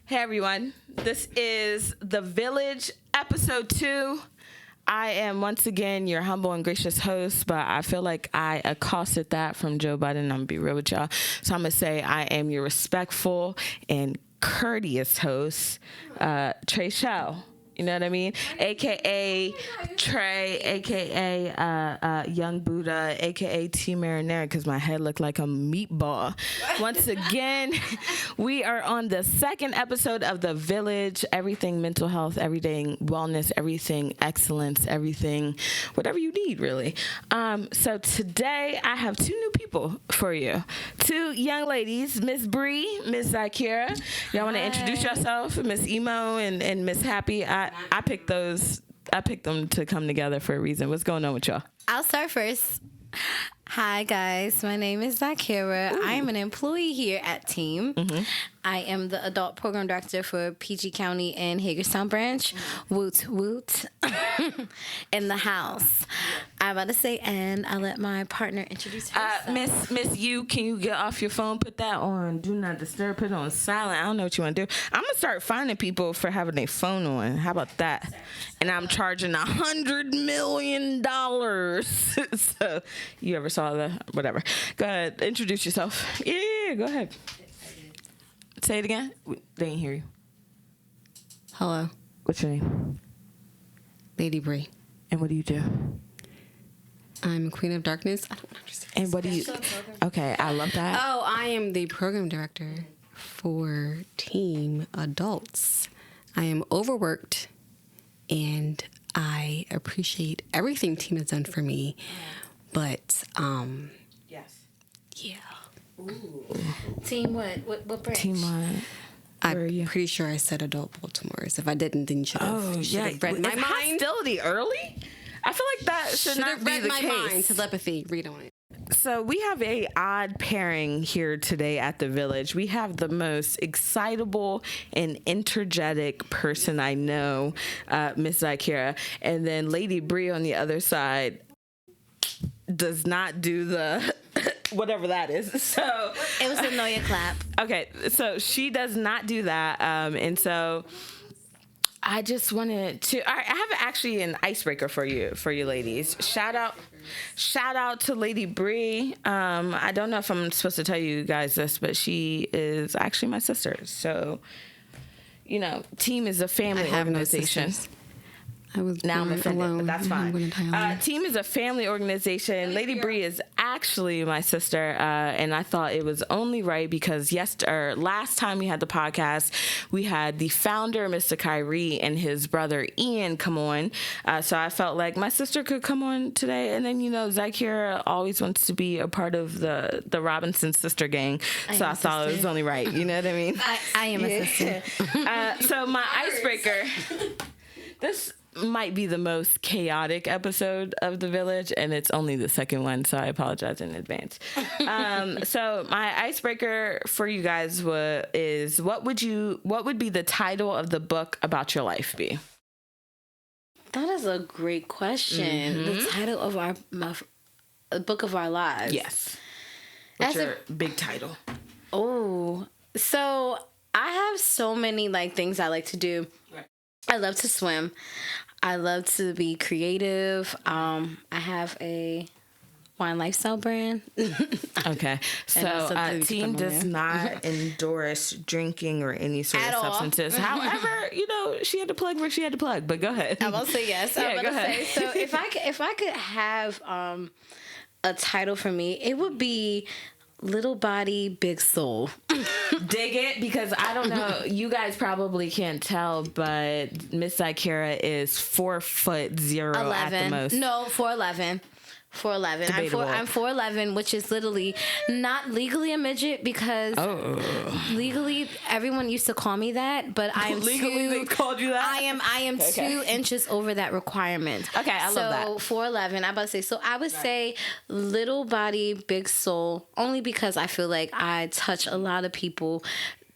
Hey everyone, this is The Village, episode 2. I am once again your humble and gracious host, but I feel like I accosted that from Joe Budden. I'm gonna be real with y'all. So I'm gonna say I am your respectful and courteous host, Trachelle. You know what I mean? AKA Trey, AKA Young Buddha, AKA T Marinara, because my head looked like a meatball. Once again, we are on the second episode of The Village. Everything mental health, everything wellness, everything excellence, everything, whatever you need, really. So today I have 2 new people for you. 2 young ladies, Miss Brie, Miss Zakirah. Y'all want to introduce yourself, Miss Emo and Miss Happy? I picked them to come together for a reason. What's going on with y'all? I'll start first. Hi, guys. My name is Zakirah. I am an employee here at Team. Mm-hmm. I am the adult program director for PG County and Hagerstown branch. Woot, woot. In the house. I'm about to say, and I'll let my partner introduce herself. Miss you, can you get off your phone? Put that on Do Not Disturb. Put it on silent. I don't know what you want to do. I'm going to start finding people for having their phone on. How about that? And I'm charging $100 million. So you ever saw that? Whatever. Go ahead. Introduce yourself. Yeah, go ahead. Say it again. They didn't hear you. Hello. What's your name? Lady Brie. And what do you do? I'm a Queen of Darkness. I don't understand. And what do you... Okay, I love that. Oh, I am the program director for Team Adults. I am overworked, and I appreciate everything Team has done for me. But, Yes. Yeah. Ooh. Team what branch? Team what? I'm pretty sure I said Adult Baltimore's. If I didn't, then you should have. Oh, yeah. Read my mind. Hostility early? I feel like that should not be read the my case. mind. Telepathy. Read on it. So we have a odd pairing here today at the Village. We have the most excitable and energetic person I know, Miss Zakirah, and then Lady Brie on the other side does not do the whatever that is. So it was the know your clap. Okay, so she does not do that, and so I just wanted to. I have actually an icebreaker for you ladies. Shout out to Lady Brie. I don't know if I'm supposed to tell you guys this, but she is actually my sister. So, you know, Team is a family organization. I was now I'm offended, alone. But that's fine. Team is a family organization. Lady Brie is actually my sister, and I thought it was only right because last time we had the podcast, we had the founder, Mr. Kyrie, and his brother Ian come on. So I felt like my sister could come on today, and then Zakirah always wants to be a part of the Robinson sister gang. So I thought it was only right. You know what I mean? I am a sister. So my icebreaker. This might be the most chaotic episode of The Village, and it's only the second one, so I apologize in advance. So my icebreaker for you guys is what would be the title of the book about your life be? That is a great question. Mm-hmm. The title of our book of our lives. Yes. What's your big title? Oh, so I have so many things I like to do. Right. I love to swim. I love to be creative. I have a wine lifestyle brand. Okay. So Team does not endorse drinking or any sort of substances. However, she had to plug where she had to plug, but go ahead. I'm going to say yes. Yeah, go ahead. So if I could have a title for me, it would be Little Body, Big Soul. Dig it, because I don't know, you guys probably can't tell, but Miss Zakirah is 4'0" at the most. No, 4'11". 4'11". I'm 4'11", which is literally not legally a midget because legally everyone used to call me that, but I am legally they called you that. I am 2 inches over that requirement. Okay, I love that. So 4'11". I'm about to say. So I would say little body, big soul, only because I feel like I touch a lot of people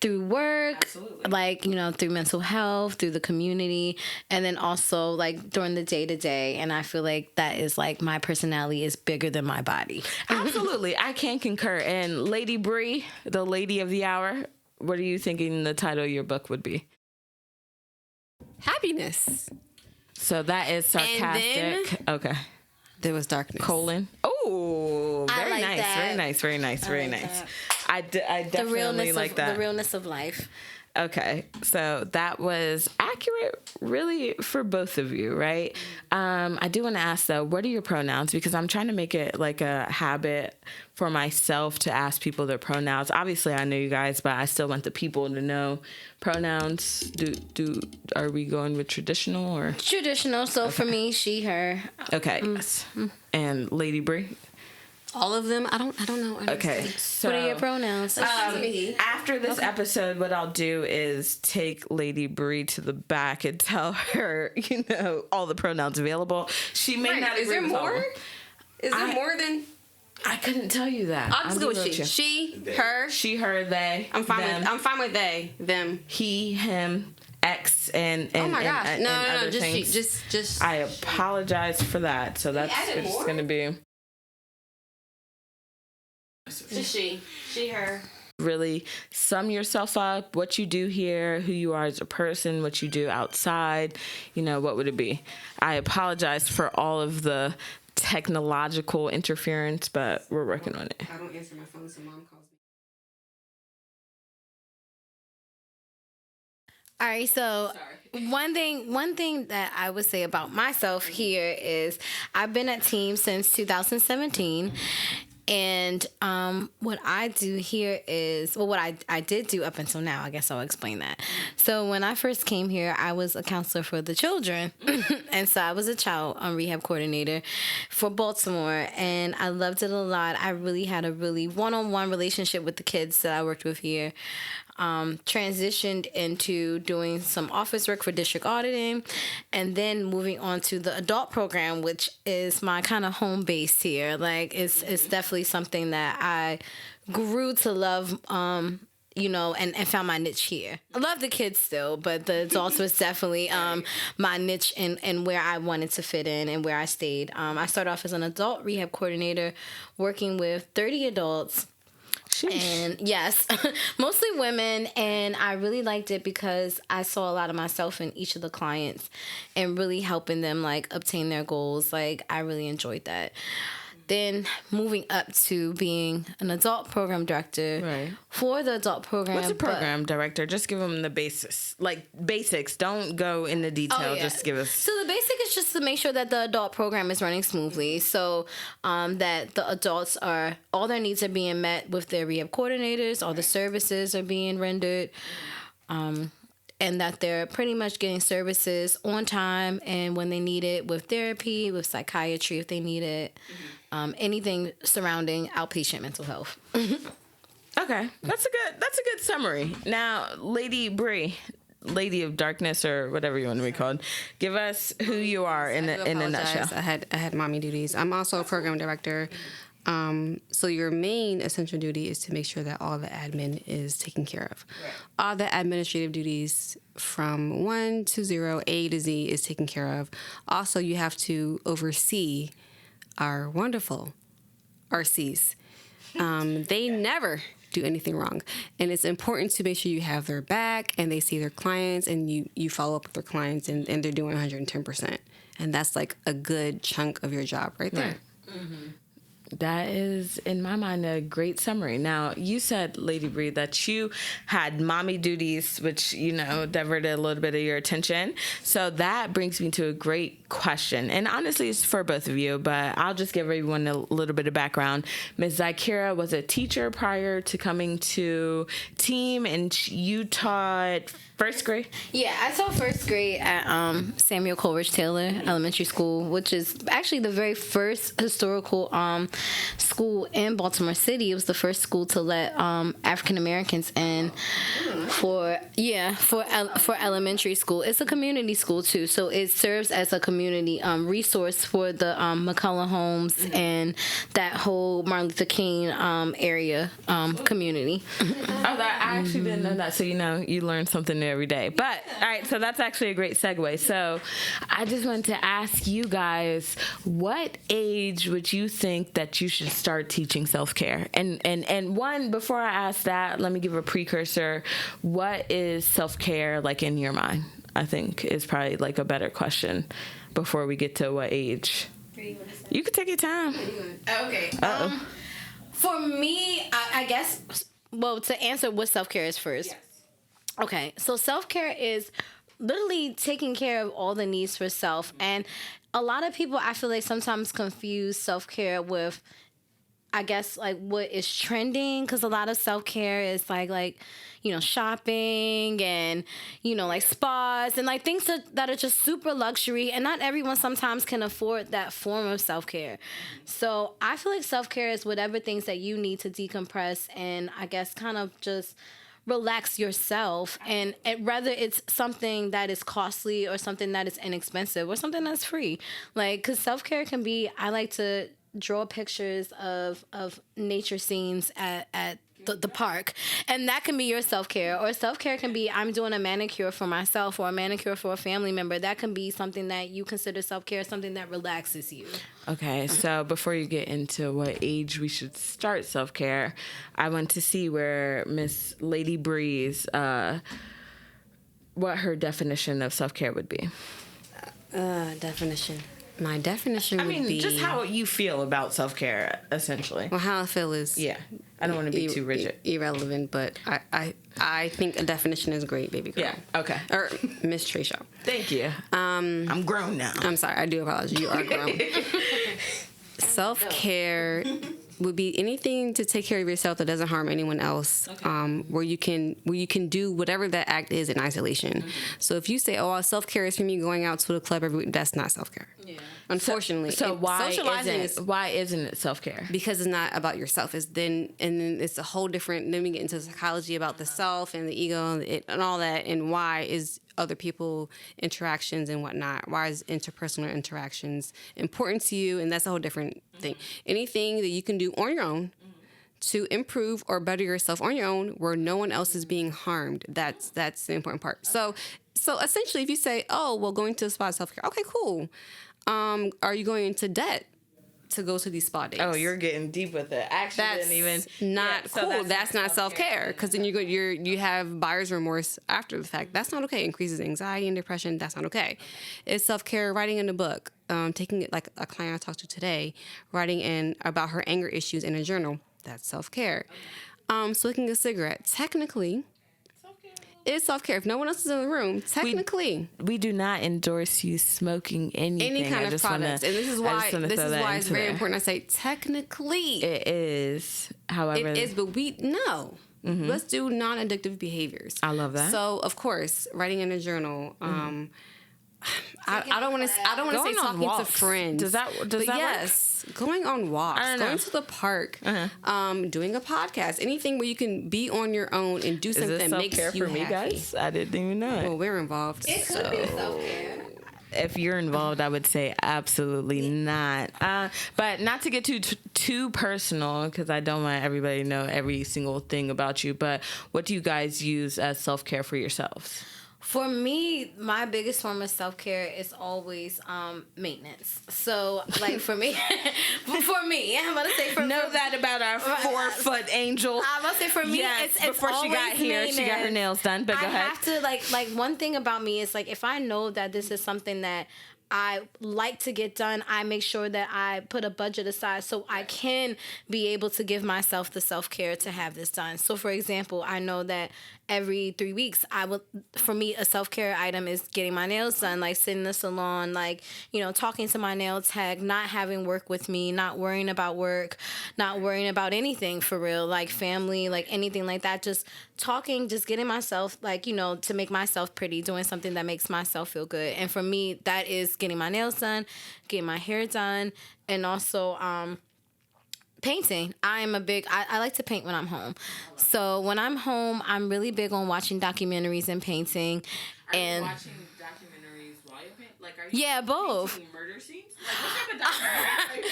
through work, through mental health, through the community, and then also during the day-to-day. And I feel like that is my personality is bigger than my body. Absolutely. I can concur. And Lady Brie, the lady of the hour, what are you thinking the title of your book would be? Happiness. So that is sarcastic. Okay. There was darkness. Colon. Oh, I very like nice. that. Very nice. Very nice. Very like nice. that. I definitely like that. The realness of life. Okay, so that was accurate, really, for both of you, right? I do want to ask, though, what are your pronouns? Because I'm trying to make it like a habit for myself to ask people their pronouns. Obviously, I know you guys, but I still want the people to know pronouns. Are we going with traditional or Traditional. So for me, she, her. okay? Yes. And Lady Brie. All of them? I don't know. Okay, so What are your pronouns? after this episode, what I'll do is take Lady Brie to the back and tell her, all the pronouns available. She may not Is agree there with all of more? them. Is there more than... I couldn't tell you that. I'll just go with she. you. She, her. She, her, they. I'm fine them, with. I'm fine with they, them. he, him, X, and Oh my gosh! and No, other just things. she. Just. I apologize for that. So that's added it's more? going to be Just she, her. really sum yourself up, what you do here, who you are as a person, what you do outside. What would it be? I apologize for all of the technological interference, but we're working on it. I don't answer my phone, so mom calls me. All right, so one thing that I would say about myself here is I've been at Team since 2017. And what I do here is, what I did do up until now, I guess I'll explain that. So when I first came here, I was a counselor for the children. And so I was a child rehab coordinator for Baltimore. And I loved it a lot. I really had a really one-on-one relationship with the kids that I worked with here. Transitioned into doing some office work for district auditing, and then moving on to the adult program, which is my kind of home base here. Like it's definitely something that I grew to love, and found my niche here. I love the kids still, but the adults was definitely my niche and where I wanted to fit in and where I stayed. I started off as an adult rehab coordinator working with 30 adults. And yes, mostly women. And I really liked it because I saw a lot of myself in each of the clients and really helping them obtain their goals. I really enjoyed that. Then moving up to being an adult program director for the adult program. What's a program director? Just give them the basics. Basics. Don't go into detail. Oh, yeah. Just give us. So the basic is just to make sure that the adult program is running smoothly. So that the adults all their needs are being met with their rehab coordinators, all the services are being rendered. And that they're pretty much getting services on time and when they need it, with therapy, with psychiatry if they need it, anything surrounding outpatient mental health. Okay, that's a good summary. Now, Lady Brie, Lady of Darkness, or whatever you want to be called, give us who you are in a nutshell. I had mommy duties. I'm also a program director. So your main essential duty is to make sure that all the admin is taken care of. Right. All the administrative duties from 1 to 0, A to Z is taken care of. Also, you have to oversee our wonderful RCs. They never do anything wrong. And it's important to make sure you have their back and they see their clients and you follow up with their clients and they're doing 110%. And that's a good chunk of your job right there. Right. Mm-hmm. That is, in my mind, a great summary. Now, you said, Lady Brie, that you had mommy duties, which, diverted a little bit of your attention. So that brings me to a great question. And honestly, it's for both of you, but I'll just give everyone a little bit of background. Ms. Zakirah was a teacher prior to coming to Team, and you taught first grade? Yeah, I taught first grade at Samuel Coleridge Taylor Elementary School, which is actually the very first historical school in Baltimore City. It was the first school to let African Americans in for elementary school. It's a community school too, so it serves as a community community resource for the McCullough homes and that whole Martin Luther King area community. I actually didn't know that. So, you learn something new every day. But, all right, so that's actually a great segue. So, I just wanted to ask you guys, what age would you think that you should start teaching self-care? And one, before I ask that, let me give a precursor. What is self-care like in your mind? I think is probably like a better question before we get to what age. You could take your time. Okay. For me, I guess, well, to answer what self-care is first. Yes. Okay, so self-care is literally taking care of all the needs for self. And a lot of people, I feel like, sometimes confuse self-care with, I guess, like what is trending, because a lot of self-care is like shopping and like spas and like things that are just super luxury, and not everyone sometimes can afford that form of self-care. So I feel like self-care is whatever things that you need to decompress and I guess kind of just relax yourself, and whether it's something that is costly or something that is inexpensive or something that's free, like, because self-care can be, I like to draw pictures of nature scenes at the park, and that can be your self-care. Or self-care can be, I'm doing a manicure for myself or a manicure for a family member. That can be something that you consider self-care, something that relaxes you. Okay, so before you get into what age we should start self-care, I want to see where Miss Lady Bree's what her definition of self-care would be. Definition. My definition would be... just how you feel about self-care, essentially. Well, how I feel is... Yeah. I don't want to be too rigid. Irrelevant, but I think a definition is great, baby girl. Yeah, okay. Or Miss Trachelle. Thank you. I'm grown now. I'm sorry, I do apologize. You are grown. Self-care would be anything to take care of yourself that doesn't harm anyone else. Okay. Where you can do whatever that act is in isolation. Mm-hmm. So if you say, "Oh, self-care is for me going out to the club every week," that's not self-care. Yeah. Unfortunately. So why isn't it self-care? Because it's not about yourself. Then it's a whole different. Then we get into psychology about the self and the ego and all that, and why is other people interactions and whatnot. Why is interpersonal interactions important to you? And that's a whole different thing. Anything that you can do on your own to improve or better yourself on your own, where no one else is being harmed. That's the important part. So essentially, if you say, "Oh, well, going to the spa is self-care," okay, cool. Are you going into debt to go to these spa days? Oh, you're getting deep with it. Actually, that's not cool. That's not self-care, because then you have buyer's remorse after the fact. That's not okay. Increases anxiety and depression. That's not okay. It's self-care. Writing in a book, taking it like a client I talked to today, writing in about her anger issues in a journal. That's self-care. Smoking a cigarette, technically, is self-care. If no one else is in the room, technically, we do not endorse you smoking anything. Any kind of products. And this is why it's very important. I say technically it is. However, it is, but we know. Mm-hmm. Let's do non-addictive behaviors. I love that. So, of course, writing in a journal. I don't want to say talking to friends. Does that yes, work? Going on walks, going to the park, doing a podcast, anything where you can be on your own and do something that makes you happy. For me, guys? I didn't even know it. Well, we're involved. It could be self-care. If you're involved, I would say absolutely not. But not to get too personal, because I don't want everybody to know every single thing about you. But what do you guys use as self-care for yourselves? For me, my biggest form of self-care is always maintenance. So, like, for me, I'm going to say that about our 4-foot angel. I'm going to say for me, yes, it's before she got here, she got her nails done. But go ahead. I have to, like one thing about me is, like, if I know that this is something that I like to get done, I make sure that I put a budget aside so I can be able to give myself the self-care to have this done. So, for example, I know that every 3 weeks, for me, a self-care item is getting my nails done, like sitting in the salon, like, talking to my nail tech, not having work with me, not worrying about work, not worrying about anything for real, like family, like anything like that, just talking, just getting myself, like, to make myself pretty, doing something that makes myself feel good. And for me, that is getting my nails done, getting my hair done, and also, painting. I like to paint when I'm home. So when I'm home, I'm really big on watching documentaries and painting. Are you watching documentaries while Like, are you Yeah, both. murder scenes? Like, what type of documentary?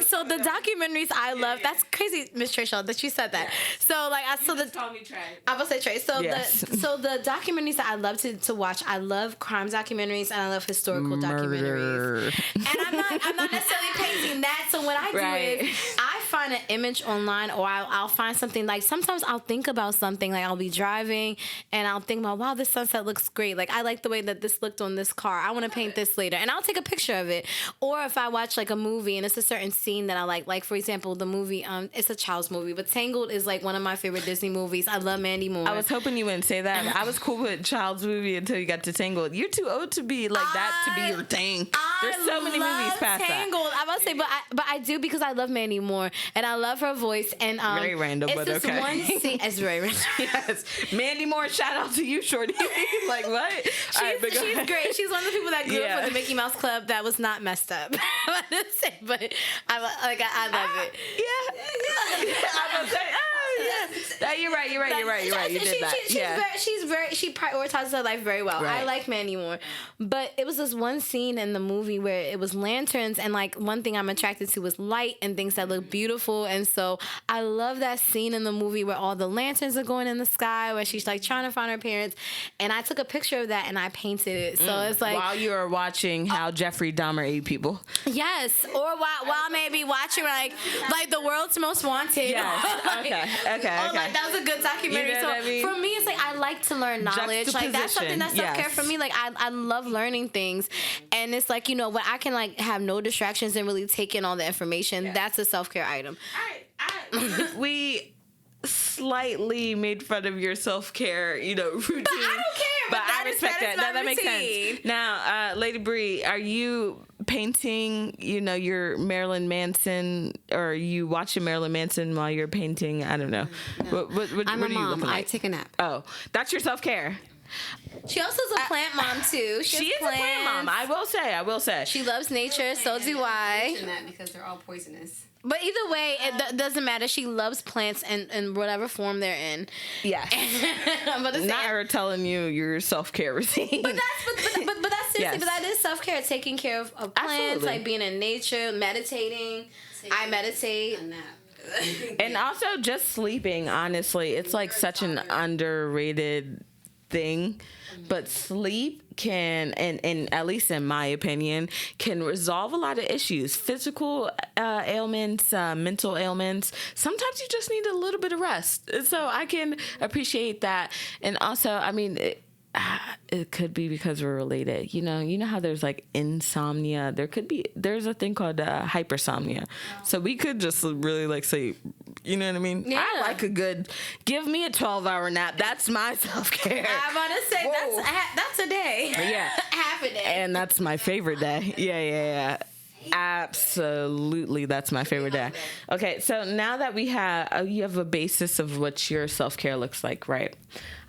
So the documentaries I love, that's crazy, Miss Trachelle, that you said that. Yes. So like Call me Trey. I will say Trey. So Yes. the documentaries that I love to watch, I love crime documentaries and I love historical documentaries. And I'm not necessarily painting that. So what I do is I find an image online, or I'll find something, like sometimes I'll think about something, like I'll be driving and I'll think about, wow, this sunset looks great. Like I like the way that this looked on this car. I want to paint this later, and I'll take a picture of it. Or if I watch like a movie and it's a certain scene that I like for example, the movie, it's a child's movie, but Tangled is like one of my favorite Disney movies. I love Mandy Moore. I was hoping you wouldn't say that. I was cool with child's movie until you got to Tangled. You're too old to be like that to be your thing. There's so many movies past Tangled. that. I must say, but I do, because I love Mandy Moore and I love her voice. And very random, it's but this okay. one scene. It's very random. Yes, Mandy Moore. Shout out to you, Shorty. Like what? She's great. She's one of the people that grew up with the Mickey Mouse Club that was not messed up. But I love it. Yeah. I was say, yeah. You're right. You did that. She prioritizes her life very well. Right. I like Mandy Moore, but it was this one scene in the movie where it was lanterns, and like one thing I'm attracted to was light and things that look beautiful, and so I love that scene in the movie where all the lanterns are going in the sky, where she's like trying to find her parents, and I took a picture of that and I painted it. So it's like while you were watching how Jeffrey Dahmer ate people. Yes, or while maybe watching like The World's Most Wanted. Yes. Okay. Oh, like that was a good documentary. You know what I mean? For me, it's like I like to learn knowledge. Like that's something that's self-care for me. Like I love learning things, and it's like, you know, when I can like have no distractions and really take in all the information. That's a self-care item. We slightly made fun of your self-care, routine. But I don't care. But I respect that. That makes sense. Now, Lady Brie, are you painting, your Marilyn Manson, or are you watching Marilyn Manson while you're painting? I don't know. No. What I'm are a you mom. looking like? I take a nap. Oh, that's your self-care. She also is a plant mom too. She is a plant mom. I will say. She loves nature. So do I. That because they're all poisonous. But either way, it doesn't matter. She loves plants in whatever form they're in. Yes. Not her telling you your self-care routine. But that's seriously. Yes. But that is self-care. Taking care of plants, Absolutely. like being in nature, meditating. I meditate. A nap. And also just sleeping. Honestly, it's like such an underrated thing, but sleep can, and at least in my opinion, can resolve a lot of issues, physical ailments, mental ailments. Sometimes you just need a little bit of rest, so I can appreciate that. And also, I mean, it could be because we're related. You know how there's like insomnia. There's a thing called hypersomnia. So we could just really like say, you know what I mean? Yeah. I like give me a 12-hour nap. That's my self-care. I'm about to say that's a day. Yeah. Half a day. And that's my favorite day. Yeah. Absolutely, that's my favorite day. Okay, so now that we have, you have a basis of what your self-care looks like, right?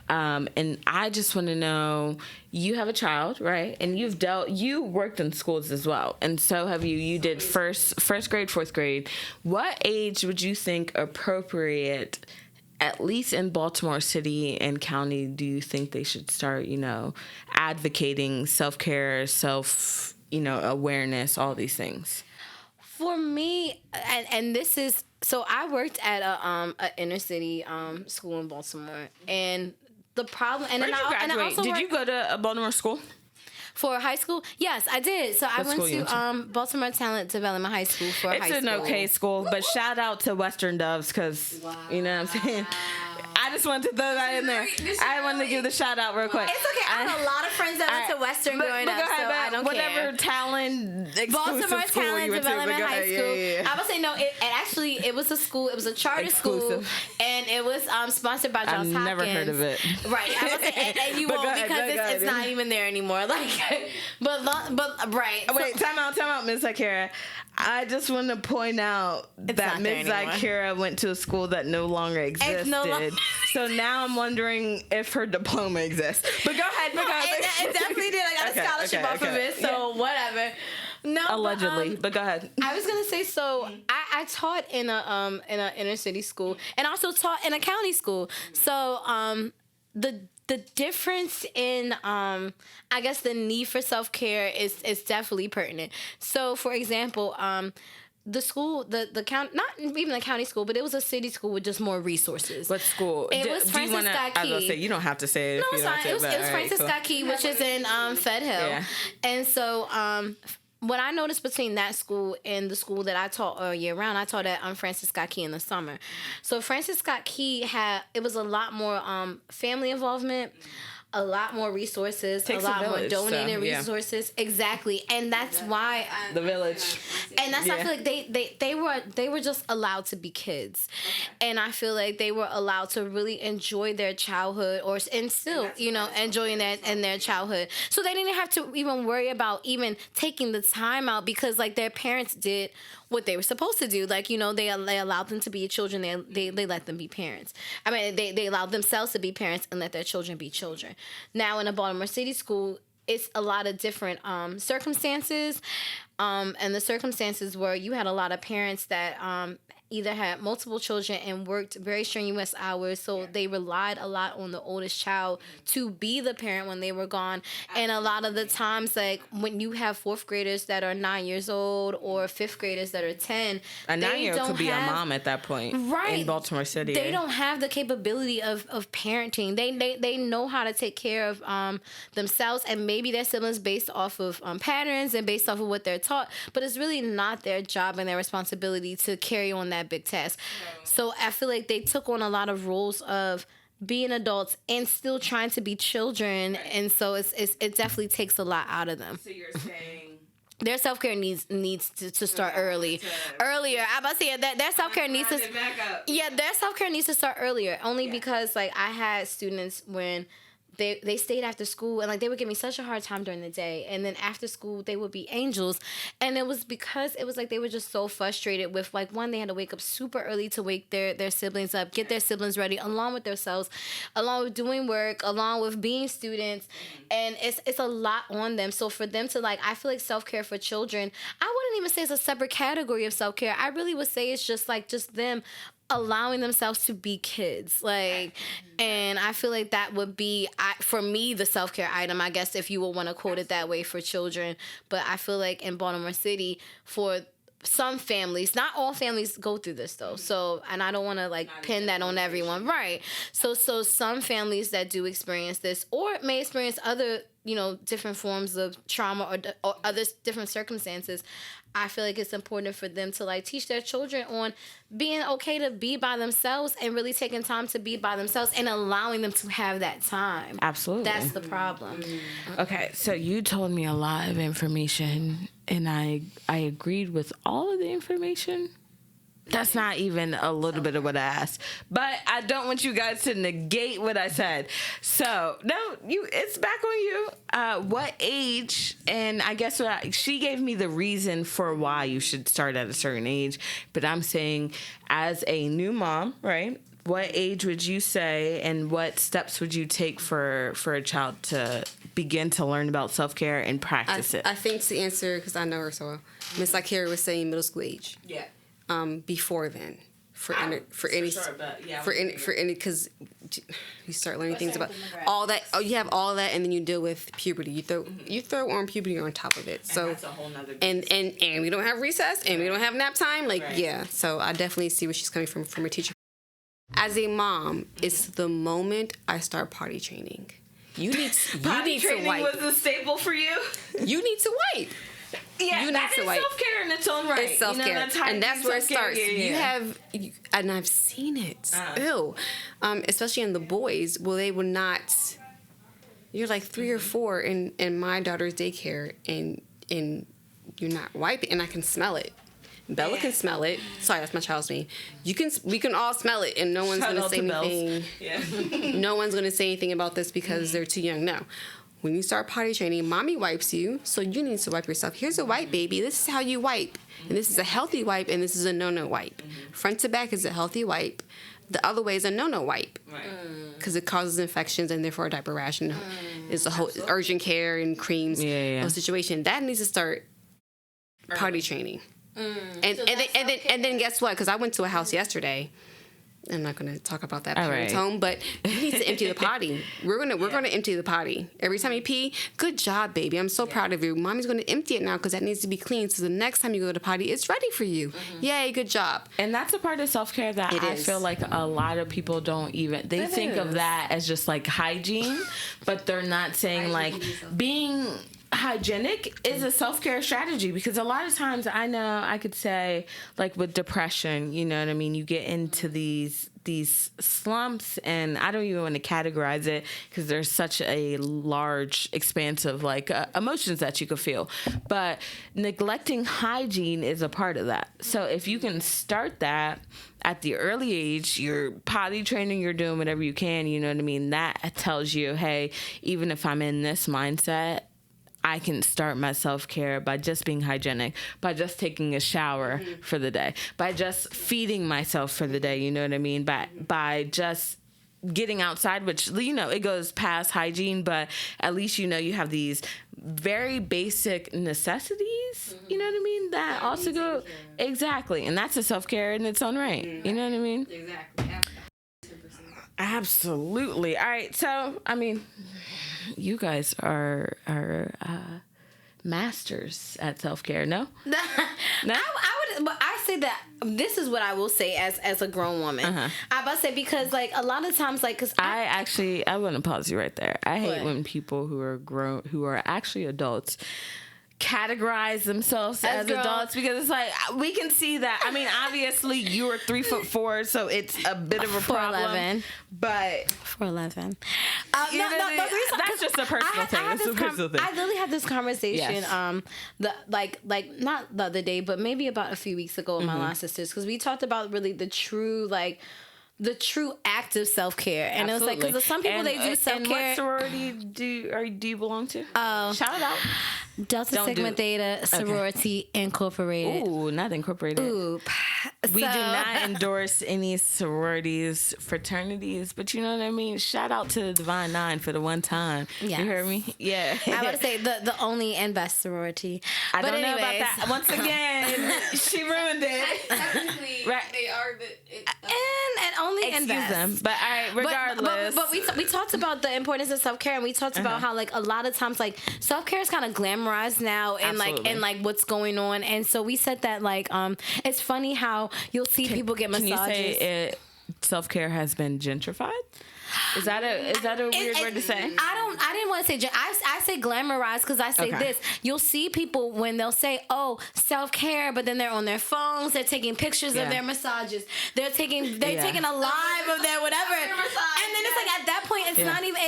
And I just want to know, you have a child, right? And you worked in schools as well. And so have you. You did first grade, fourth grade. What age would you think appropriate, at least in Baltimore City and County, do you think they should start, advocating self-care, awareness, all these things? For me, and this is, so I worked at a inner city school in Baltimore, and the problem, and Where did you graduate? and I also Did you go to a Baltimore school? For high school? Yes, I did. So I went to Baltimore Talent Development High School for high school. It's an okay school, but shout out to Western Doves because, you know what I'm saying? I just wanted to throw that in there. I wanted to give the shout out real quick. It's okay. I have a lot of friends that went to Western growing up, so I don't whatever care. Talent Baltimore school Talent you went Development to, High School. Yeah. I would say no. It was a school. It was a charter school, and it was sponsored by Johns Hopkins. I've never heard of it. Right. I would say, and you won't because it's not even there anymore. Like, but right. Wait, time out, Ms. Zakirah. I just want to point out that Ms. Zakirah went to a school that no longer existed. So now I'm wondering if her diploma exists. But go ahead. It definitely did. I got a scholarship off of it, so whatever. No, allegedly, but go ahead. I was gonna say, so I taught in a inner city school, and also taught in a county school. So the the difference in I guess the need for self-care is definitely pertinent. So for example, the school, the county, not even the county school, but it was a city school with just more resources. What school? It was Francis Scott Key. I was gonna say, you don't have to say it. No, if it's you fine. don't It was, say it was Francis Scott Key, which is in Fed Hill. Yeah. And so what I noticed between that school and the school that I taught all year round, I taught at Francis Scott Key in the summer. So Francis Scott Key it was a lot more family involvement, a lot more resources, Takes a lot a village, more donated so, yeah. resources. Exactly. And that's why The village. and that's why I Yeah. feel like they were just allowed to be kids. And I feel like they were allowed to really enjoy their childhood and still, enjoying that in their childhood. So they didn't have to even worry about even taking the time out because like their parents did what they were supposed to do. Like, they allowed them to be children. They let them be parents. I mean, they allowed themselves to be parents and let their children be children. Now in a Baltimore City school, it's a lot of different circumstances. And the circumstances were you had a lot of parents that either had multiple children and worked very strenuous hours, so they relied a lot on the oldest child to be the parent when they were gone. And a lot of the times, like when you have fourth graders that are 9 years old or fifth graders that are 10, A 9-year-old could be a mom at that point, right, in Baltimore City. They don't have the capability of parenting. They know how to take care of themselves and maybe their siblings based off of patterns and based off of what they're taught, but it's really not their job and their responsibility to carry on that big task. So I feel like they took on a lot of roles of being adults and still trying to be children, and so it definitely takes a lot out of them. So you're saying their self-care needs to start earlier. I'm about to say that their self-care needs to their self-care needs to start earlier, only because like I had students when they stayed after school and like they would give me such a hard time during the day, and then after school they would be angels. And it was because it was like they were just so frustrated with like, one, they had to wake up super early to wake their siblings up, get their siblings ready along with themselves, along with doing work, along with being students, and it's a lot on them. So for them to like, I feel like self-care for children, I wouldn't even say it's a separate category of self-care. I really would say it's just them allowing themselves to be kids, like, and I feel like that would be, for me, the self-care item, I guess, if you would want to quote it that way for children. But I feel like in Baltimore City, for some families, not all families go through this though, so, and I don't want to like pin that on everyone, right? So some families that do experience this or may experience other different forms of trauma or other different circumstances, I feel like it's important for them to like teach their children on being okay to be by themselves and really taking time to be by themselves and allowing them to have that time. Absolutely. That's the problem. Okay, so you told me a lot of information, and I agreed with all of the information. That's not even a little bit of what I asked, but I don't want you guys to negate what I said. So no, it's back on you. What age? And I guess she gave me the reason for why you should start at a certain age, but I'm saying as a new mom, right? What age would you say, and what steps would you take for a child to begin to learn about self-care and practice it? I think to answer, because I know her so well, Miss Zakirah was saying middle school age. Yeah. Before then, because you start learning things about all that. Oh, you have all that, and then you deal with puberty. You throw on puberty on top of it. So that's a whole nother and we don't have recess, and we don't have nap time. Like yeah, so I definitely see where she's coming from a teacher. As a mom, it's the moment I start potty training. You need to wipe. Was a staple for you. You need to wipe. Yeah, that is self-care in its own right. It's self-care, and that's where it starts. And I've seen it. Ew. Especially in the boys, well, they will not. You're like 3 or 4 in my daughter's daycare, and you're not wiping, and I can smell it. Bella can smell it. Sorry, that's my child's name. We can all smell it, and no one's going to say anything. Yeah. No one's going to say anything about this because they're too young. No. When you start potty training, mommy wipes you, so you need to wipe yourself. Here's a wipe, baby. This is how you wipe. And this is a healthy wipe, and this is a no-no wipe. Front to back is a healthy wipe. The other way is a no-no wipe. Because it causes infections and therefore a diaper rash. And it's a whole urgent care and creams whole situation. That needs to start potty training. And then guess what? Because I went to a house yesterday. I'm not going to talk about that All parent's right. home, but you need to empty the potty. We're gonna empty the potty every time you pee. Good job, baby. I'm so proud of you. Mommy's going to empty it now because that needs to be clean. So the next time you go to the potty, it's ready for you. Yay, good job. And that's a part of self-care that It I is. feel like a lot of people don't even, they think of that as just like hygiene, but they're not saying like being hygienic is a self-care strategy, because a lot of times I know I could say like with depression, you know what I mean? You get into these slumps, and I don't even want to categorize it because there's such a large expanse of like emotions that you could feel, but neglecting hygiene is a part of that. So if you can start that at the early age, you're potty training, you're doing whatever you can, you know what I mean? That tells you, hey, even if I'm in this mindset, I can start my self-care by just being hygienic, by just taking a shower for the day, by just feeding myself for the day, you know what I mean? By just getting outside, which, you know, it goes past hygiene, but at least, you know, you have these very basic necessities, you know what I mean? That also go, exactly. And that's a self-care in its own right. You know what I mean? Exactly. Absolutely. All right. So, I mean, you guys are masters at self-care, no? No? I say that this is what I will say as a grown woman. I about to say, because like a lot of times, like, because I want to pause you right there. I hate What? when people who are actually adults categorize themselves as girls. adults, because it's like we can see that. I mean, obviously you are 3'4", so it's a bit of a problem. 4'11". But 4'11". You know what I mean? That's just a personal thing. It's a personal thing. I literally had this conversation, Yes. like not the other day, but maybe about a few weeks ago with my last sisters, because we talked about really the true act of self-care. And it was like, because some people, they do self-care. And what sorority do you belong to? Shout it out. Delta Don't Sigma do- Theta Sorority Incorporated. Ooh, not incorporated. Ooh. We do not endorse any sororities, fraternities, but you know what I mean? Shout out to the Divine Nine for the one time. Yes. You heard me? Yeah. I would say the only and best sorority. I But don't know about anyways. that. Once again, she ruined it. Technically, Right. they are And only and Excuse best. them. But all right, regardless. But we talked about the importance of self-care, and we talked about how like a lot of times like self-care is kind of glamorized now, and Absolutely. like what's going on. And so we said that like it's funny how you'll see people get Can massages. you say self-care has been gentrified? Is that a weird word to say? I didn't want to say I say glamorized, because I say Okay. this. You'll see people when they'll say, "Oh, self-care," but then they're on their phones. They're taking pictures Yeah. of their massages. They're taking a live of their whatever. And then it's like at that point, it's not even.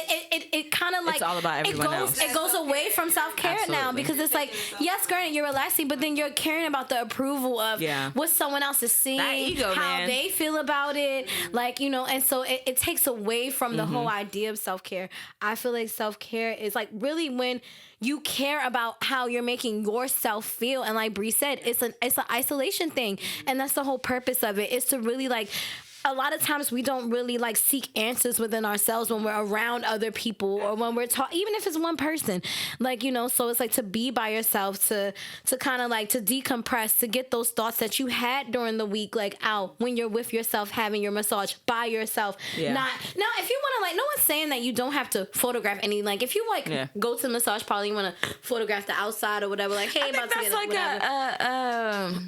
It kind of like It's all about everyone else. It goes away from self-care now, Absolutely. because it's like, yes, granted, you're relaxing, but then you're caring about the approval of what someone else is seeing, That ego, how man. they feel about it, like, you know. And so it takes away from the whole idea of self-care. I feel like self-care is like really when you care about how you're making yourself feel. And like Brie said, it's an isolation thing. And that's the whole purpose of it, is to really like, a lot of times we don't really like seek answers within ourselves when we're around other people, or when we're talking, even if it's one person, like, you know. So it's like to be by yourself, to kind of like to decompress, to get those thoughts that you had during the week like out when you're with yourself, having your massage by yourself. Yeah. Not now, if you want to, like, no one's saying that you don't have to photograph any, like, if you like go to the massage parlor, you want to photograph the outside or whatever, like, hey, I think about to that's get like whatever.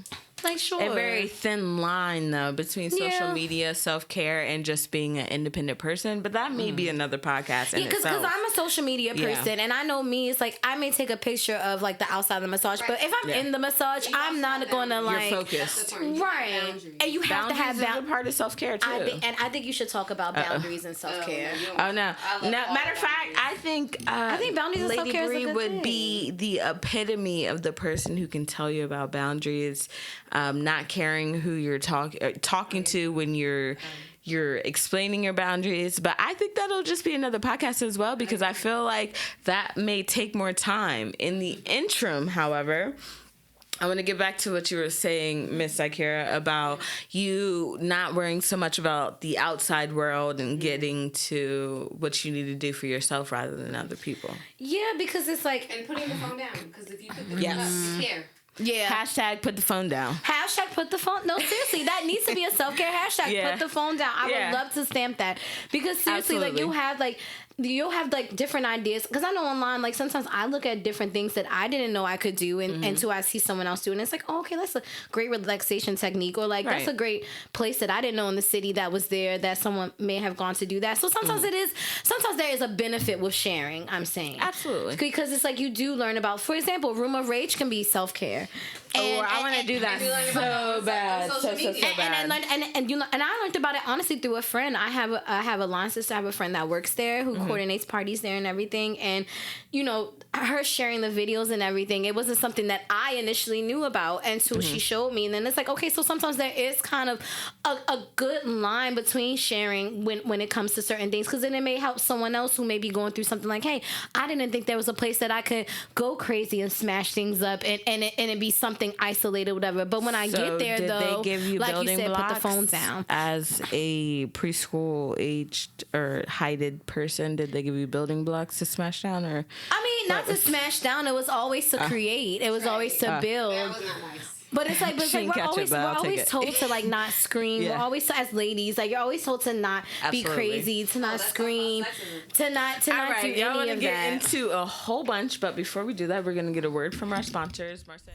Like, sure. a very thin line, though, between social media, self-care, and just being an independent person. But that may be another podcast in because itself. I'm a social media person, and I know me, it's like I may take a picture of like the outside of the massage, but if I'm in the massage, I'm not going to like. You're focused. Right. And you have to have boundaries is a part of self-care, too. I think you should talk about boundaries and self-care. Oh, no. Matter of fact, I think boundaries and Lady self-care is a Brie good would thing. be the epitome of the person who can tell you about boundaries, not caring who you're talking to when you're explaining your boundaries. But I think that'll just be another podcast as well, because I feel like that may take more time. In the interim, however, I want to get back to what you were saying, Miss Zakirah, about you not worrying so much about the outside world and getting to what you need to do for yourself rather than other people. Yeah, because it's like, And putting the phone down, because if you put the phone up, you care. Yeah. Hashtag put the phone down. Hashtag put the phone. No, seriously, that needs to be a self-care hashtag. Yeah. Put the phone down. I would love to stamp that, because seriously, Absolutely. you'll have different ideas, because I know online, like, sometimes I look at different things that I didn't know I could do, and until I see someone else do it, and it's like, oh, okay, that's a great relaxation technique, or like that's a great place that I didn't know in the city that was there, that someone may have gone to do that. So sometimes sometimes there is a benefit with sharing, I'm saying. Absolutely. Because it's like you do learn about, for example, room of rage can be self-care. I want to do that so bad. So bad. And I learned about it honestly through a friend. I have a line sister. I have a friend that works there who coordinates parties there and everything. And her sharing the videos and everything, it wasn't something that I initially knew about until she showed me. And then it's like, okay, so sometimes there is kind of a good line between sharing when it comes to certain things, because then it may help someone else who may be going through something like, hey, I didn't think there was a place that I could go crazy and smash things up and it be something isolated, whatever. But when I get there, though, they give you like you said, put the blocks phone down. as a preschool aged or heighted person? Did they give you building blocks to smash down, or? I mean, not to smash down. It was always to create. It was always to build. That was not nice. But it's like, we're always told to like not scream. Yeah. We're always, as ladies, like, you're always told to not be crazy, to not scream, to not do All right, y'all want any to of get that. into a whole bunch, but before we do that, we're gonna get a word from our sponsors, Marseille.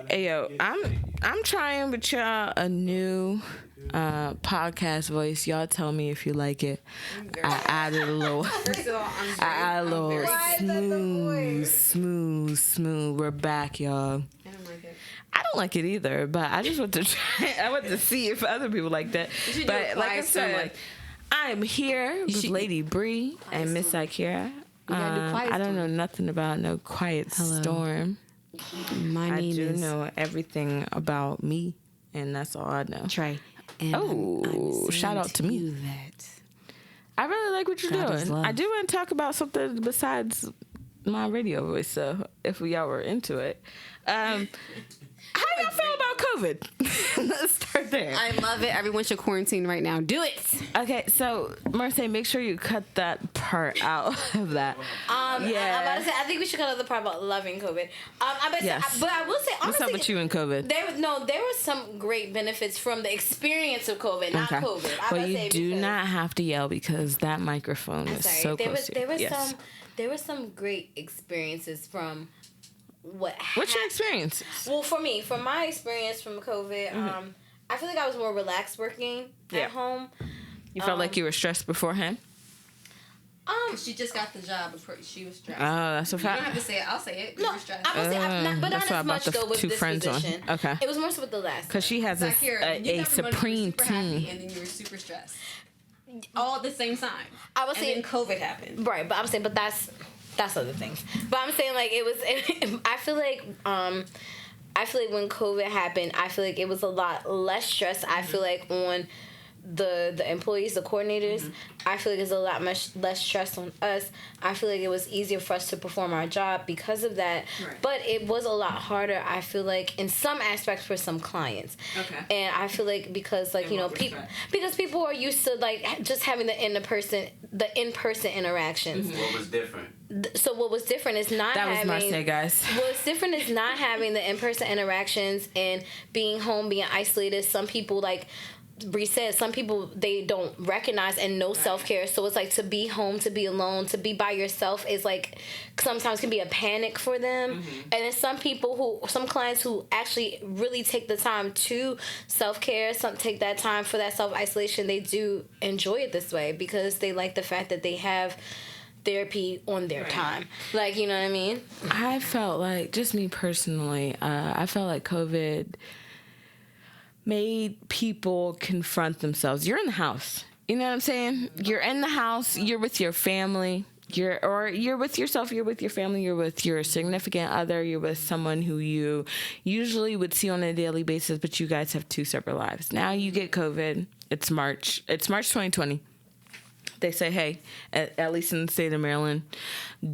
Hey yo, I'm trying with y'all a new podcast voice. Y'all tell me if you like it. I added a little smooth. We're back, y'all. I don't like it. I don't like it either, but I just want to try. I want to see if other people like that. But like I said, I'm here with Lady Brie and Miss Zakirah. I don't know nothing about no quiet storm. My name I is know everything about me, and that's all I know. Trey. And I'm shout out to me. That I really like what you're God is doing. love. I do want to talk about something besides my radio voice, so if y'all were into it. How y'all feel about COVID? Let's start there. I love it. Everyone should quarantine right now. Do it. Okay, so Marseille, make sure you cut that part out of that. I'm about to say, I think we should cut out the part about loving COVID. But I will say, honestly, What's up with you and COVID? There were some great benefits from the experience of COVID, not COVID. Well, you do not have to yell because that microphone is so close to you. There were some great experiences from What's your experience? Well, for my experience from COVID, I feel like I was more relaxed working at home. You felt like you were stressed beforehand? She just got the job before she was stressed. Oh, that's a fact. You don't have to say it. I'll say it. No, Stressed. I will say, but that's not why I as brought much the though with two this friends on. position. Okay. It was more so with the last. Because she has Zakirah, you a got promoted, you supreme were super happy, team. and then you were super stressed. All at the same time. I was saying then COVID happened. Right, but I'm saying, but that's other things. But I'm saying, like, it was. I feel like when COVID happened, I feel like it was a lot less stress. I feel like on the employees, the coordinators, I feel like it's a lot much less stress on us. I feel like it was easier for us to perform our job because of that. Right. But it was a lot harder, I feel like, in some aspects for some clients. Okay. And I feel like because, like, because people are used to, like, just having the in-person interactions. What was different? So what was different is not That was having... Marseille, guys. What's different is not having the in-person interactions and being home, being isolated. Some people, like Brie said, some people, they don't recognize and know self-care. So it's like to be home, to be alone, to be by yourself is like sometimes can be a panic for them. And then some clients who actually really take the time to self-care, some take that time for that self-isolation, they do enjoy it this way because they like the fact that they have therapy on their time. Like, you know what I mean? I felt like, just me personally, I felt like COVID made people confront themselves. You're in the house. You know what I'm saying? You're in the house. You're with your family. you're with yourself, you're with your family, you're with your significant other, you're with someone who you usually would see on a daily basis, but you guys have two separate lives. Now you get COVID. It's March 2020. They say, hey, at least in the state of Maryland,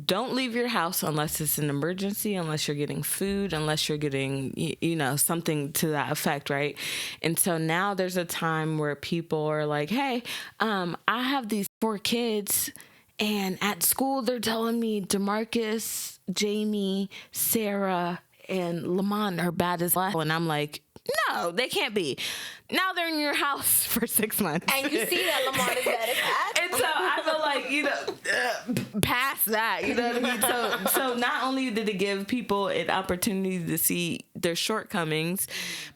don't leave your house unless it's an emergency, unless you're getting food, unless you're getting, something to that effect, right? And so now there's a time where people are like, hey, I have these 4 kids, and at school they're telling me DeMarcus, Jamie, Sarah, and Lamont are bad as last. And I'm like, no, they can't be. Now they're in your house for 6 months. And you see that Lamont is bad as that. And so I feel like, past that, you know what I mean? So not only did it give people an opportunity to see their shortcomings,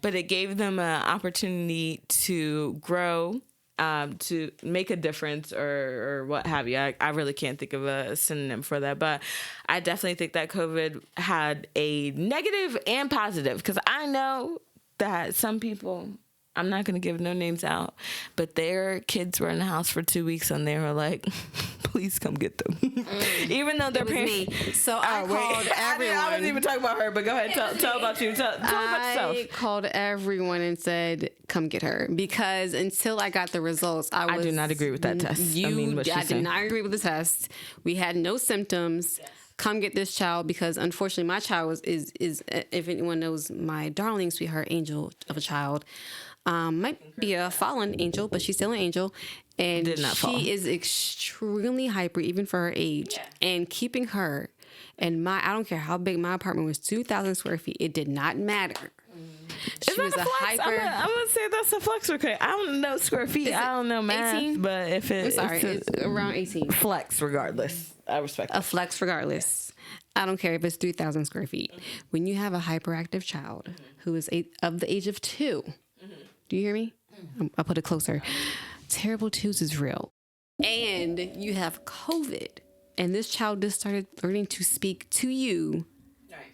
but it gave them an opportunity to grow, to make a difference or what have you. I really can't think of a synonym for that, but I definitely think that COVID had a negative and positive, because I know that some people, I'm not going to give no names out, but their kids were in the house for 2 weeks and they were like, please come get them. Even though their parents... Me. So I called everyone. I wasn't even talking about her, but go ahead. Tell about you. Tell about yourself. I called everyone and said, come get her. Because until I got the results, I do not agree with that test. I did not agree with the test. We had no symptoms. Yes. Come get this child, because unfortunately my child is if anyone knows my darling sweetheart angel of a child, might be a fallen angel, but she's still an angel, and she is extremely hyper even for her age. Yeah. And keeping her and I don't care how big my apartment was, 2,000 square feet, it did not matter. She was a hyper. I'm gonna say that's a flex. Okay, I don't know square feet. I don't know math, 18? But if it's around 18. Flex regardless. I respect a flex regardless. I don't care if it's 3,000 square feet. When you have a hyperactive child who is of the age of 2, do you hear me? I'll put it closer. Terrible twos is real. And you have COVID, and this child just started learning to speak to you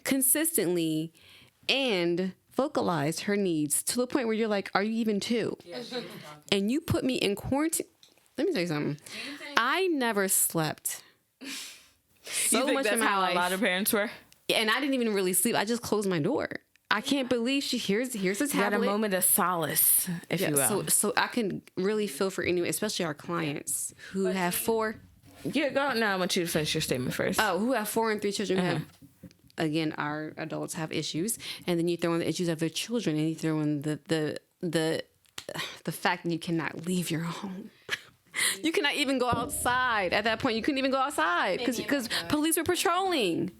consistently and vocalize her needs to the point where you're like, are you even 2? And you put me in quarantine. Let me tell you something. I never slept so much in my life. A lot of parents were? And I didn't even really sleep. I just closed my door. I can't believe here's a tablet. You had a moment of solace, if you will. So I can really feel for anyone, especially our clients who have 4. Yeah, go on now. I want you to finish your statement first. Oh, who have 4 and 3 children who have, again, our adults have issues, and then you throw in the issues of their children, and you throw in the fact that you cannot leave your home. You cannot even go outside. At that point, you couldn't even go outside because police were patrolling.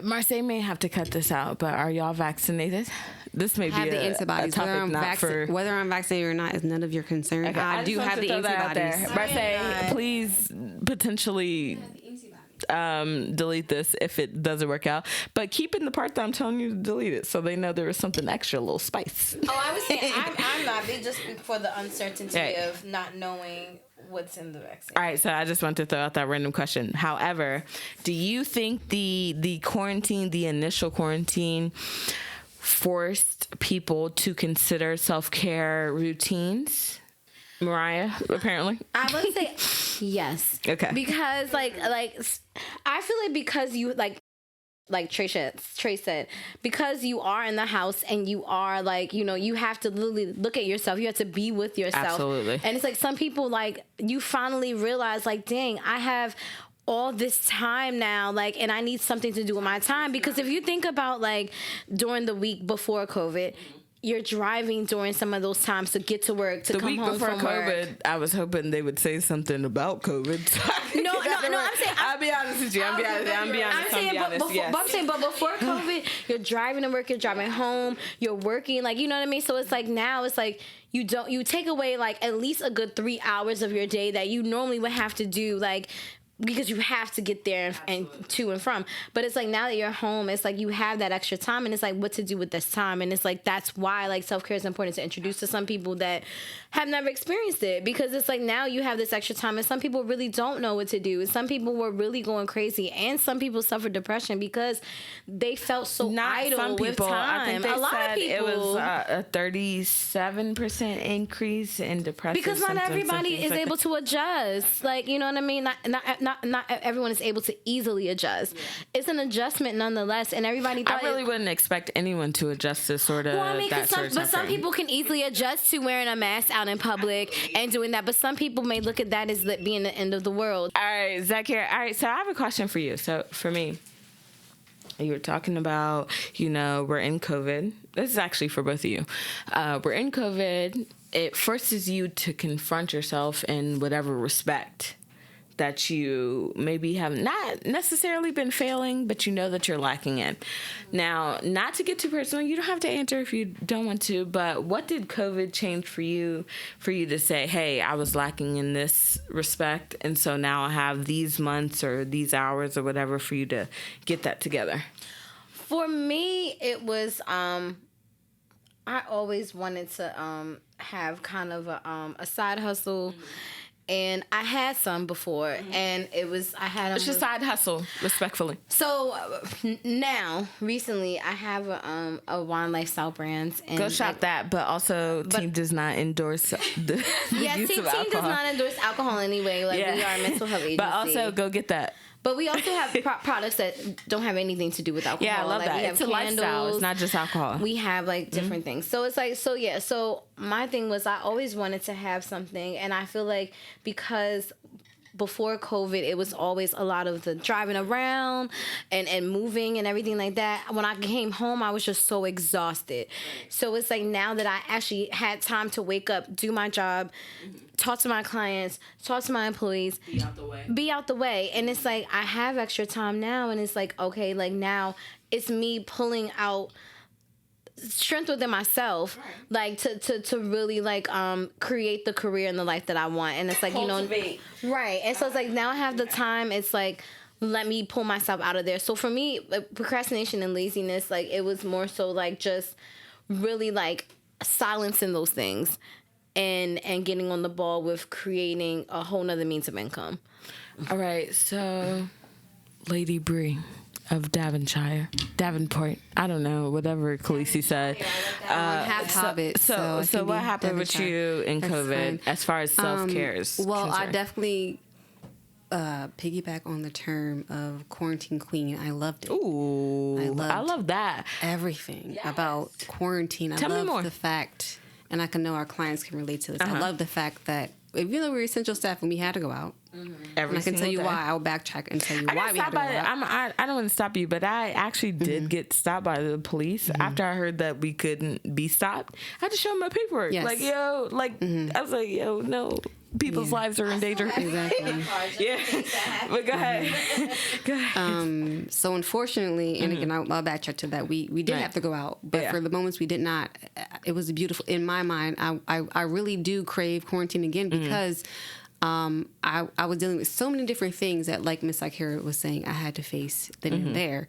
Marseille may have to cut this out, but are y'all vaccinated? This may be the antibodies. Whether I'm vaccinated or not is none of your concern. Okay, I do have the antibodies. Marseille, please potentially delete this if it doesn't work out, but keep in the part that I'm telling you to delete it, so they know there was something extra, a little spice. Oh, I was saying I'm not. They just for the uncertainty of not knowing what's in the vaccine. All right, so I just want to throw out that random question. However, do you think the quarantine, the initial quarantine, forced people to consider self-care routines? Mariah, apparently. I would say yes. Okay. Because like I feel like because you like Trey said, because you are in the house and you are you have to literally look at yourself. You have to be with yourself. Absolutely. And it's like some people you finally realize dang, I have all this time now, and I need something to do with my time. Because if you think about during the week before COVID, you're driving during some of those times to get to work, to come home from work. COVID, I was hoping they would say something about COVID. No, I'm saying... I'll be honest with you. I'm saying, but before COVID, you're driving to work, you're driving home, you're working, you know what I mean? So it's now it's you take away, at least a good 3 hours of your day that you normally would have to do, because you have to get there and to and from. But it's now that you're home, it's you have that extra time, and it's what to do with this time. And it's that's why self-care is important to introduce to some people that have never experienced it, because it's now you have this extra time, and some people really don't know what to do. And some people were really going crazy, and some people suffered depression because they felt so idle with time. I think they said it was a 37% increase in depression. Because not everybody is able to adjust. You know what I mean? Not not everyone is able to easily adjust. It's an adjustment nonetheless, and everybody thought I really wouldn't expect anyone to adjust to sort of some people can easily adjust to wearing a mask out in public and doing that, but some people may look at that as being the end of the world. All right, Zakirah. All right, so I have a question for you. So for me, you were talking about, we're in COVID. This is actually for both of you. We're in COVID. It forces you to confront yourself in whatever respect that you maybe have not necessarily been failing, but you know that you're lacking in. Now, not to get too personal, you don't have to answer if you don't want to, but what did COVID change for you to say, hey, I was lacking in this respect, and so now I have these months or these hours or whatever for you to get that together? For me, it was, I always wanted to have kind of a side hustle. Mm-hmm. And I had some before, and I had them. It's your side hustle, respectfully. So now, recently, I have a wine lifestyle brand. And go shop that, but also team does not endorse the use of alcohol. Team does not endorse alcohol anyway. We are a mental health agency. But also go get that. But we also have products that don't have anything to do with alcohol. Yeah, I love that. It's a lifestyle. It's not just alcohol. We have different things. So it's so my thing was I always wanted to have something, and I feel like because before COVID, it was always a lot of the driving around and moving and everything like that. When I came home, I was just so exhausted. So it's now that I actually had time to wake up, do my job, talk to my clients, talk to my employees. Be out the way. And it's I have extra time now, and it's okay, now it's me pulling out strength within myself, to really create the career and the life that I want. And it's cultivate. Right. And so it's now I have the time. It's let me pull myself out of there. So for me, procrastination and laziness, it was more so just really silencing those things and getting on the ball with creating a whole nother means of income. All right. So Lady Brie of Davenport. I don't know, whatever Khaleesi said. Half Hobbit. So what happened with you in COVID as far as self-care is Well, concerned? I definitely piggyback on the term of quarantine queen. I loved it. Ooh, I love that. Everything about quarantine. Tell me more. The fact, and I can know our clients can relate to this. I love the fact that even though we were essential staff and we had to go out, and I can tell you why. I'll backtrack and tell you why we had to go out. I don't want to stop you, but I actually did get stopped by the police after I heard that we couldn't be stopped. I had to show them my paperwork. Yes. I was like, yo, no. People's lives are in danger. Exactly. Yeah. But go ahead. So unfortunately, and again, I'll backtrack to that. We did have to go out, but for the moments we did not, it was beautiful. In my mind, I really do crave quarantine again because I was dealing with so many different things that, like Miss Zakirah was saying, I had to face then and there.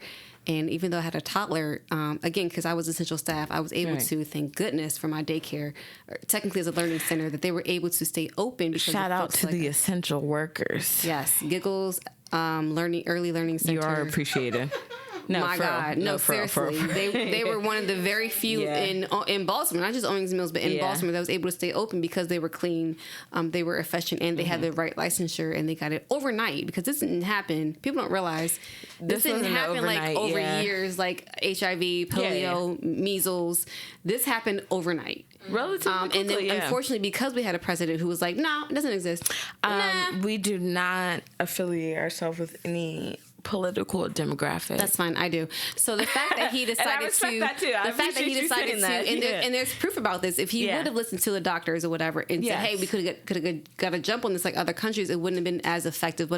And even though I had a toddler, again, because I was essential staff, I was able to, thank goodness for my daycare, technically as a learning center, that they were able to stay open. Because shout out to the essential workers. Yes, Giggles, early learning center. You are appreciated. No, my God, no, seriously, they were one of the very few in Baltimore, not just Owings Mills, but in Baltimore that was able to stay open because they were clean, they were efficient, and they had the right licensure, and they got it overnight because this didn't happen. People don't realize this didn't happen over years, like HIV, polio, measles. This happened overnight. Relatively quickly, and then unfortunately, because we had a president who was like, "No, it doesn't exist." We do not affiliate ourselves with any political demographic. That's fine. I do. So the fact that he decided and there's proof about this. If he would have listened to the doctors or whatever and said, "Hey, we could have got a jump on this like other countries," it wouldn't have been as effective.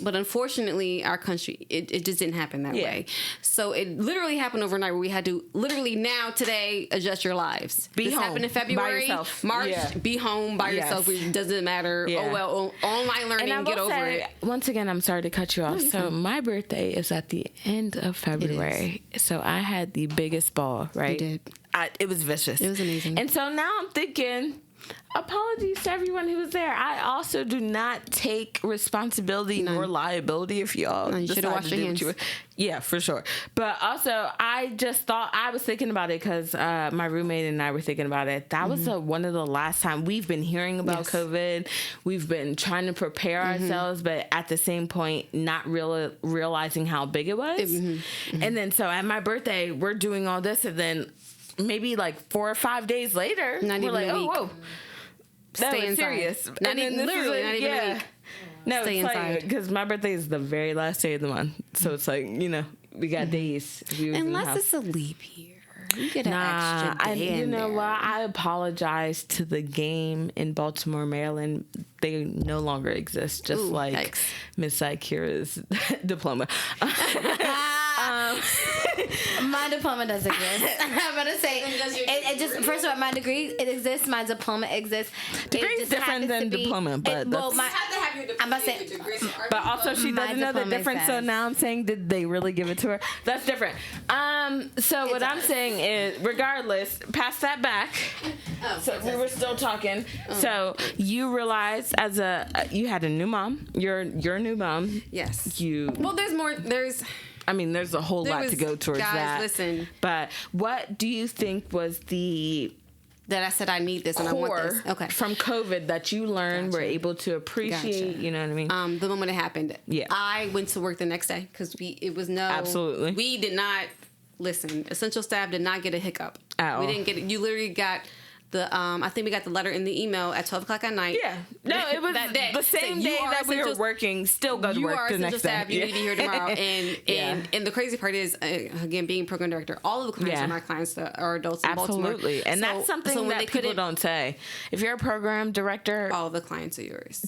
But unfortunately, our country, it just didn't happen that way. So it literally happened overnight where we had to literally today, adjust your lives. This home happened in February, March, be home by yourself. It doesn't matter. Yeah. Oh, well, online learning, get over it. Once again, I'm sorry to cut you off. So my birthday is at the end of February. So I had the biggest ball, right? You did. It was vicious. It was amazing. And so now I'm thinking, apologies to everyone who was there. I also do not take responsibility nor liability if y'all No, you should have decide washed to your do what hands. Yeah, for sure. But also, I just thought, I was thinking about it because my roommate and I were thinking about it. That was one of the last time we've been hearing about Yes. COVID. We've been trying to prepare ourselves, but at the same point, not realizing how big it was. And then, so at my birthday, we're doing all this, and then maybe like 4 or 5 days later, Not we're even like, a oh, week. whoa. That Stay was inside. serious. Not And then even- this is literally, not even a week. No, Stay it's inside. like, because my birthday is the very last day of the month. So it's like, you know, we got days. We was in the Unless house. it's a leap year. You get an Nah, extra day you in know there. what? I apologize to the game in Baltimore, Maryland. They no longer exist, just Ooh, like yikes. Miss Zakirah's diploma. My diploma does exist. I'm gonna say it just first of all, my degree it exists. My diploma exists. Degree's It just different happens to than be- diploma, but well, that's- my, You have to have your diploma. I'm about to say- to get your degree. So our But also, she My doesn't know the diploma difference. So says- now I'm saying, did they really give it to her? That's different. So what I'm saying is, regardless, pass that back. So we were still talking. So you realized you had a new mom. You're a new mom. Yes. You. Well, there's more. There's There's a whole There lot to was- go towards guys, that. listen. But what do you think was the that I said I need this and I want core this. Okay. from COVID that you learned, were able to appreciate? Gotcha. You know what I mean? The moment it happened, Yeah. I went to work the next day because it was no. Absolutely. We did not listen. Essential staff did not get a hiccup. At We all. didn't get it. You literally got the. I think we got the letter in the email at 12:00 at night. Yeah. No, it was That day. the same So you day are that we were essential- working. Still go to You work are the essential next staff. day. You need to be here tomorrow. And Yeah. and the crazy part is, again, being program director, all of the clients Yeah. are my clients that are adults in Baltimore. Absolutely. And So- that's something so when that they people couldn't- don't say. If you're a program director, All of the clients are yours.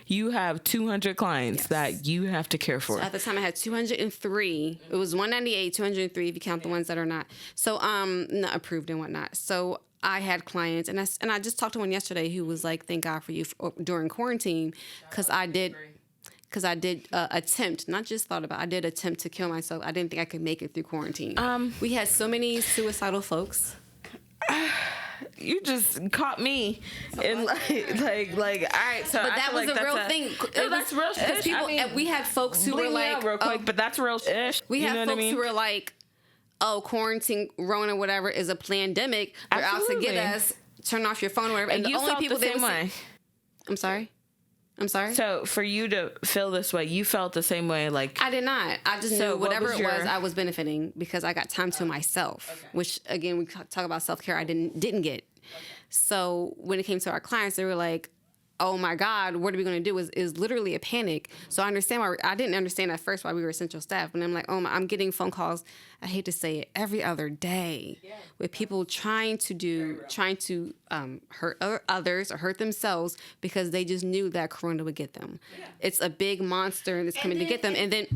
you have 200 clients Yes. that you have to care for. At the time, I had 203. It was 198, 203 if you count the ones that are not. So, not approved and whatnot. So I had clients, and I just talked to one yesterday who was like, "Thank God for you during quarantine," because I did attempt, not just thought about. I did attempt to kill myself. I didn't think I could make it through quarantine. We had so many suicidal folks. You just caught me in like all right. So But I that feel was like a real that's thing. No, that's real Because ish. people, and we had folks who were bleep me like, out real quick, oh, but that's real ish. we You have know what folks I mean? who were like, oh, quarantine, Rona, whatever, is a pandemic. They're out to get Absolutely. us. Turn off your phone or whatever. and the you only felt people the they same would way. see- I'm sorry. I'm sorry. So for you to feel this way, you felt the same way. Like I did not. I just So knew what whatever was it was, your- I was benefiting because I got time to myself, which again, we talk about self-care. I didn't get. So when it came to our clients, they were like, "Oh my God, what are we going to do?" Is literally a panic. So I understand why I didn't understand at first why we were essential staff, but I'm like, "Oh my, I'm getting phone calls. I hate to say it, every other day, with people trying to hurt others or hurt themselves because they just knew that Corona would get them. It's a big monster and it's coming to get them, and then."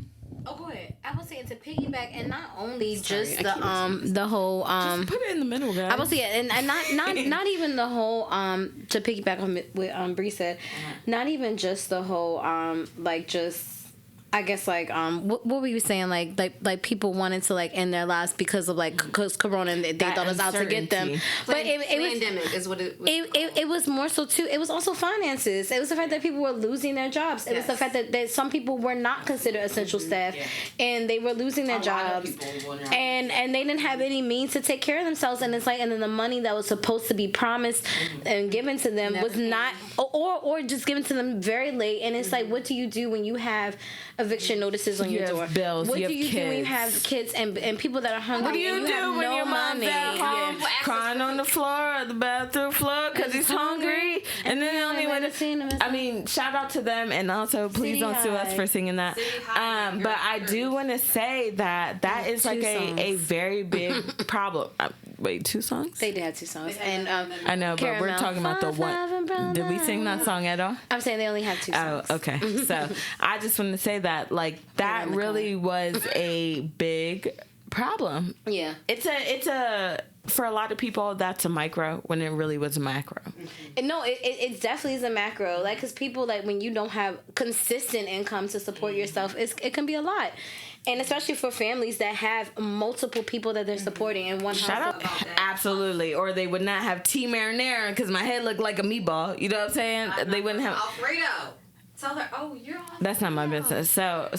Oh, go ahead. I was saying to piggyback, and not only just I keep the whole put it in the middle, guys. I was saying, and not even the whole to piggyback on what Brie said, not even just the whole like just. I guess like what were you saying like people wanted to like end their lives because of like because Corona and they That thought it was out to get them, uncertainty. but it was pandemic is what it was. it was more so too. It was also finances. It was the fact that people were losing their jobs. It was the fact that some people were not considered essential staff, and they were losing their jobs, and they didn't have any means to take care of themselves. And it's like, and then the money that was supposed to be promised and given to them was not, or just given to them very late. And it's like, what do you do when you have eviction notices on You your have door? bills, What you do have you do when you kids. have kids and people that are hungry? What do you and do have when no your mom's money? at home crying on the floor or the bathroom floor because he's hungry? And then the only way to, I mean, shout out to them, and also please City don't sue us High. for singing that. But I do want to say that is like a very big problem. Wait, 2 songs? They did have 2 songs, and I know, but we're Caramel. talking about the one. Did we sing that song at all? I'm saying they only have 2 Oh, songs. okay. So I just want to say that, like, that really was a big problem. Yeah. It's a for a lot of people that's a micro when it really was a macro. And no, it definitely is a macro. Like, because people, like, when you don't have consistent income to support yourself, it can be a lot. And especially for families that have multiple people that they're supporting in one Shut household. up. Absolutely. Or they would not have tea marinara because my head looked like a meatball. You know what I'm saying? They wouldn't have Alfredo. Tell her, you're Alfredo. That's not my business. So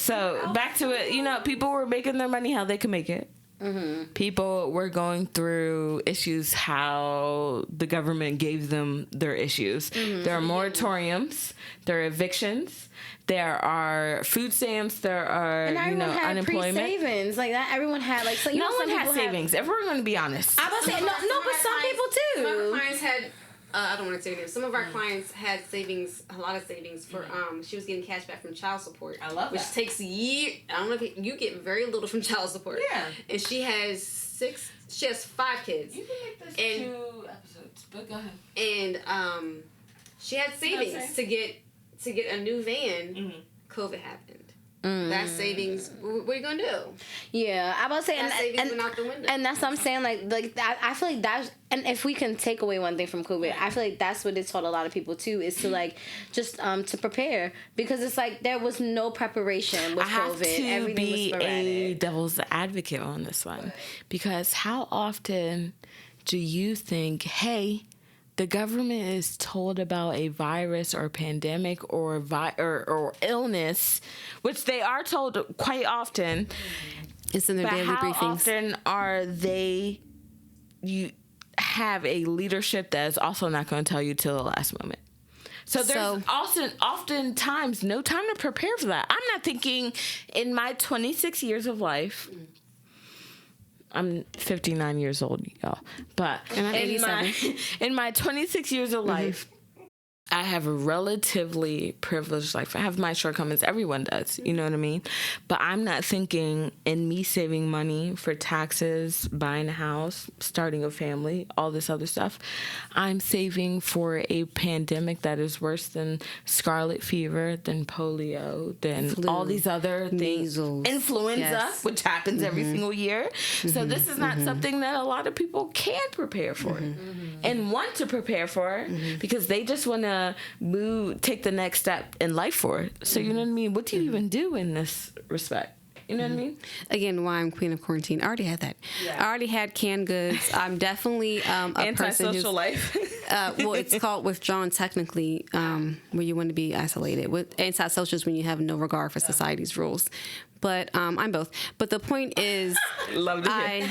back to it. You know, people were making their money how they could make it. Mm-hmm. People were going through issues how the government gave them their issues. Mm-hmm. There are moratoriums. There are evictions. There are food stamps. There are unemployment. Pre-savings like that. Everyone had like so. No one had savings. If we're going to be honest, I was saying no, but some people too. Some of our clients had. I don't want to say names. Some of our clients had savings, a lot of savings for. She was getting cash back from child support. I love which that. takes years. I don't know if you get very little from child support. Yeah. And she has 5 kids. You can make this 2 episodes, but go ahead. And she had savings to get a new van. Mm-hmm. COVID happened. That savings. What are you gonna do? Yeah, I was saying that savings went out the window. And that's what I'm saying. Like that, I feel like that's. And if we can take away one thing from COVID, I feel like that's what it taught a lot of people too, is to like just to prepare, because it's like there was no preparation with I have COVID. to Everything be was sporadic. a devil's advocate on this one, because how often do you think, hey, the government is told about a virus or pandemic or illness, which they are told quite often. It's in their daily briefings. How often are they? You have a leadership that is also not going to tell you till the last moment. So there's oftentimes no time to prepare for that. I'm not thinking in my 26 years of life. I'm 59 years old, y'all. But and I'm 87. In my 26 years of life, I have a relatively privileged life. I have my shortcomings. Everyone does. You know what I mean? But I'm not thinking in me saving money for taxes, buying a house, starting a family, all this other stuff. I'm saving for a pandemic that is worse than scarlet fever, than polio, than flu, all these other things. measles, influenza, which happens every single year. So this is not something that a lot of people can prepare for and want to prepare for because they just want to take the next step in life for it. So you know what I mean? What do you even do in this respect? You know what I mean? Again, why I'm queen of quarantine. I already had that. Yeah. I already had canned goods. I'm definitely a person who's... Antisocial life. Well, it's called withdrawn technically, where you want to be isolated. With antisocial is when you have no regard for society's rules. But I'm both. But the point is, Love to hear.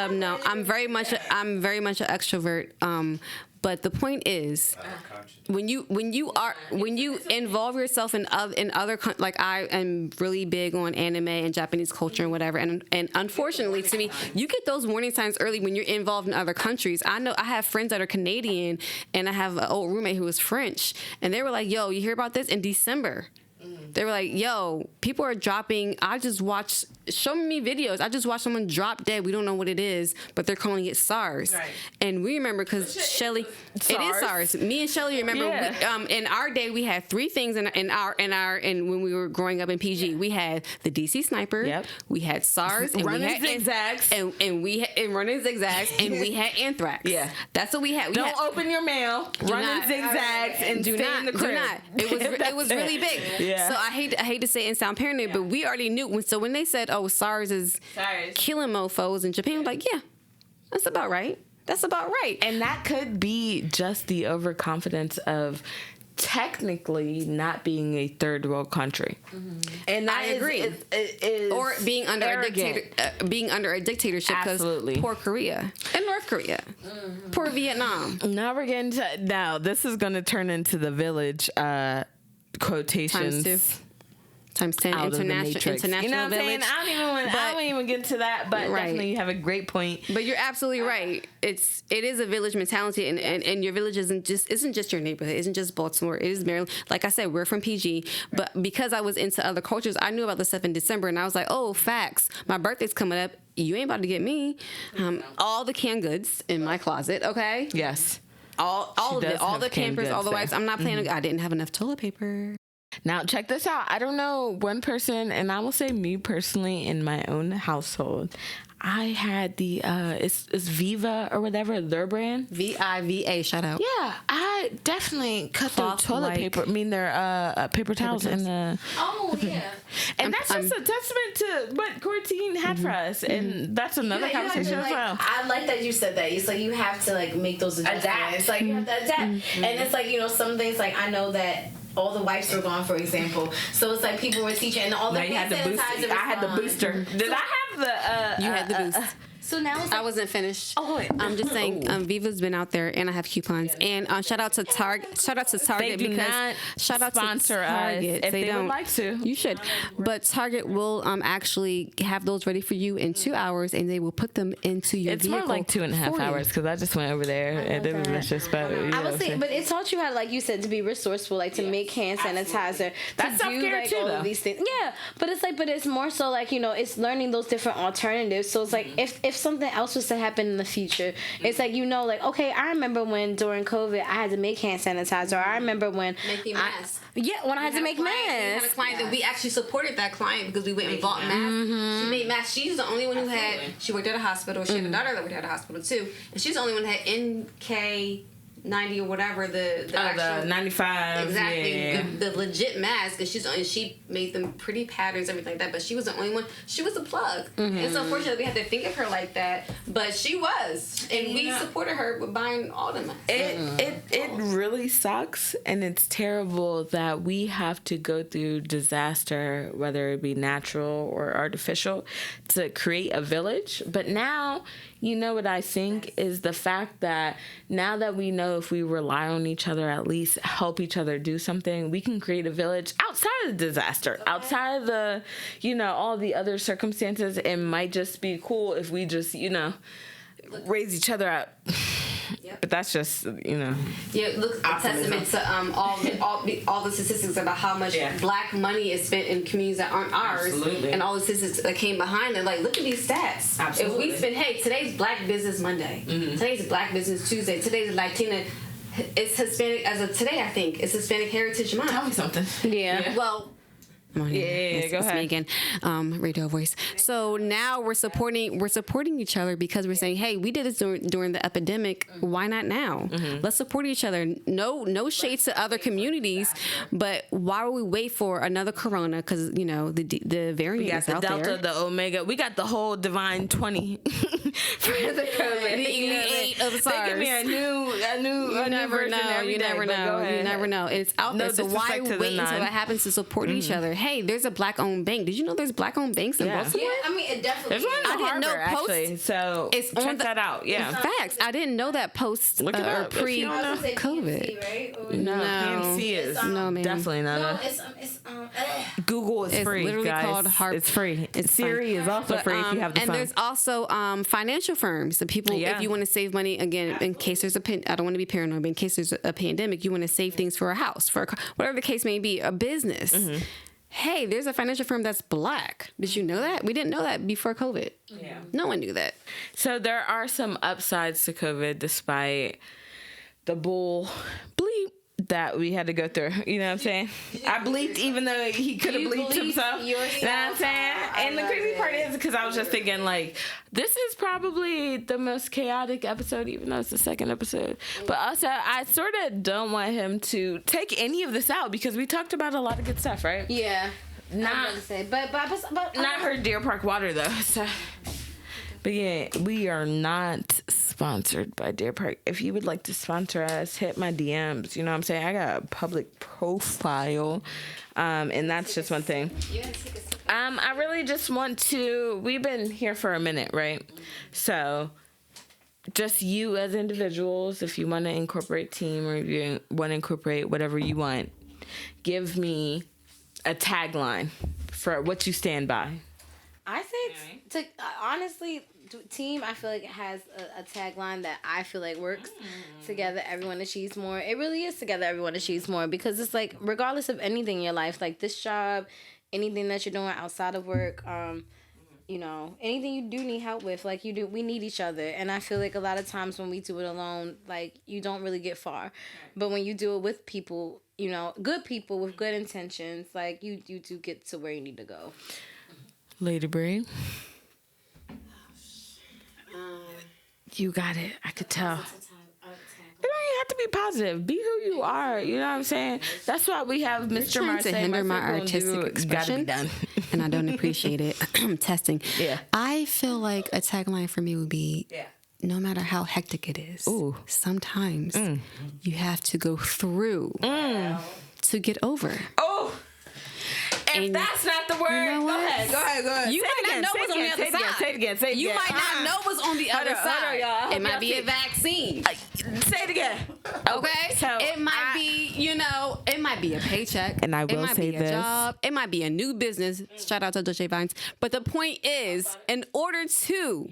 no, I'm very much an extrovert. But the point is, when you involve yourself in other like I am really big on anime and Japanese culture and whatever, and unfortunately to me, you get those warning signs early when you're involved in other countries. I know I have friends that are Canadian, and I have an old roommate who is French, and they were like, "Yo, you hear about this in December?" They were like, yo, people are dropping. Show me videos. I just watched someone drop dead. We don't know what it is, but they're calling it SARS. Right. And we remember because Shelly, it is SARS. Me and Shelly remember. Yeah. In our day, we had 3 things in when we were growing up in PG. We had the DC sniper. Yep. We had SARS. And running zigzags. And we had running zigzags. And we had anthrax. Yeah. That's what we had. Don't open your mail. Running zigzags and do stay in the crib. Do not. It was really big. Yeah. So I hate to say it and sound paranoid, but we already knew. So when they said, "Oh, SARS is killing mofos in Japan," we're like, "Yeah, that's about right. That's about right." And that could be just the overconfidence of technically not being a third world country, and I agree. Is or being under a dictatorship. Absolutely. Because poor Korea and North Korea, poor Vietnam. Now this is going to turn into the Village. Quotations times 10 international you know what I'm village. saying? I don't even get to that, but definitely you have a great point. But you're absolutely right. It is a village mentality, and your village isn't just your neighborhood. It isn't just Baltimore. It is Maryland. Like I said, we're from PG, but because I was into other cultures, I knew about the stuff in December, and I was like, oh, facts. My birthday's coming up. You ain't about to get me. All the canned goods in my closet. Okay. Yes. All of it. All the Pampers. All the wipes. I'm not playing. I didn't have enough toilet paper. Now, check this out. I don't know one person, and I will say me personally in my own household. I had the it's Viva or whatever, their brand. VIVA, shout out. Yeah, I definitely cut the toilet paper. I mean, their paper towels in the. Oh yeah. And that's just a testament to what quarantine had for us, and that's another conversation as well. I like that you said that. It's like you have to like make those adjustments. It's like you have to adapt, and it's like some things like I know that. All the wipes were gone, for example. So it's like people were teaching, and all the hand sanitizer. I had the booster. Did I have the? You had the boost. So now it's I wasn't finished. Oh, wait. I'm just saying, Viva's been out there, and I have coupons. And shout out to Target. Shout out to Target They do because not sponsor Target. us if they don't. would like to. You should, but Target will actually have those ready for you in 2 hours, and they will put them into your It's vehicle. more like 2.5 hours because I just went over there and it was just about. I would say, but it taught you how, like you said, to be resourceful, like to make hand sanitizer. That's to do self-care like too, all though. of these things. Yeah, but it's more so like it's learning those different alternatives. So it's like if something else was to happen in the future, it's like like okay, I remember when during COVID I had to make hand sanitizer. I remember when Making masks. when I had to make We masks. had a client that we actually supported that client because we went and bought masks. She made masks. She's the only one who had. She worked at a hospital. She had a daughter that worked at a hospital too, and she's the only one who had NK90 or whatever the actual, the 95. exactly Yeah. the legit mask. And she made them pretty patterns, everything like that. But she was the only one. She was a plug, and so unfortunately we had to think of her like that. But she was, and we supported her with buying all the masks. It really sucks, and it's terrible that we have to go through disaster, whether it be natural or artificial, to create a village. But now, what I think is the fact that now that we know if we rely on each other, at least help each other do something, we can create a village outside of the disaster, outside of the, all the other circumstances. It might just be cool if we just, raise each other up. Yep. But that's just, Yeah, look, a testament to all the statistics about how much black money is spent in communities that aren't ours, Absolutely. and all the statistics that came behind it. Like, look at these stats. Absolutely. If we spend, today's Black Business Monday, today's Black Business Tuesday, today's Latina, it's Hispanic today. I think it's Hispanic Heritage Month. Tell me something. Yeah. Well. Yeah, go it's ahead. me again, radio voice. So now we're supporting each other because we're saying, hey, we did this during the epidemic. Why not now? Let's support each other. No shade to other communities, but why would we wait for another corona? Because the variant We got is the out Delta, there. the Omega. We got the whole Divine 20 for the COVID. The elite of the They give me a new You never version know. every You day, never but go know. ahead. You never know. It's out No there. So why disrespect to the wait until none. that happens to support each other? Hey, there's a black-owned bank. Did you know there's black-owned banks in Yeah. Baltimore? I mean, it definitely. There's one in I the didn't know harbor, Post- actually. So It's check on the- that out. Yeah. Facts. I didn't know that post Look it or up if pre you don't know. COVID. Right? Or No, No. PMC is No, ma'am. definitely not. no, a- Google is It's free, literally guys. called It's free. It's Siri fine. is also But, free if you have the and phone. there's also financial firms. The people, Yeah. if you want to save money, again, in case there's I don't want to be paranoid, but in case there's a pandemic, you want to save things for a house, for a car, whatever the case may be, a business. Hey, there's a financial firm that's black. Did you know that? We didn't know that before COVID. Yeah. No one knew that. So there are some upsides to COVID despite the bull bleep that we had to go through. You know what I'm saying? I bleeped even though he could have You bleeped bleeped himself. You know what I'm saying? And the crazy part is because I was just thinking this is probably the most chaotic episode, even though it's the second episode. But also, I sort of don't want him to take any of this out because we talked about a lot of good stuff, right? Yeah. Not, I was about to say, but not her Deer Park water though. So. But yeah, we are not sponsored by Deer Park. If you would like to sponsor us, hit my DMs. You know what I'm saying? I got a public profile. And that's just one thing. I really just want to, we've been here for a minute, right? So just you as individuals, if you want to incorporate team or if you want to incorporate whatever you want, give me a tagline for what you stand by. I say, honestly, team, I feel like it has a tagline that I feel like works. Together, everyone achieves more. It really is together, everyone achieves more because it's like, regardless of anything in your life, like this job, anything that you're doing outside of work, anything you do need help with, we need each other. And I feel like a lot of times when we do it alone, you don't really get far. But when you do it with people, you know, good people with good intentions, like you do get to where you need to go. Lady Brie. You got it. I could tell. It don't even have to be positive. Be who you are. You know what I'm saying? That's why we have Mr. Trying to hinder my Marseille artistic expression, done. and I don't appreciate it. Testing. Yeah. I feel like a tagline for me would be, no matter how hectic it is, sometimes you have to go through to get over. Oh. If that's not the word, You know go what? ahead. You might not know what's on the other side. Say it again. You might not know what's on the other side. Y'all. It might be a vaccine. Say it again. Okay, So it might be, you know, it might be a paycheck. And I will it might say be this. a job. It might be a new business. Shout out to Trachelle Vines. But the point is, in order to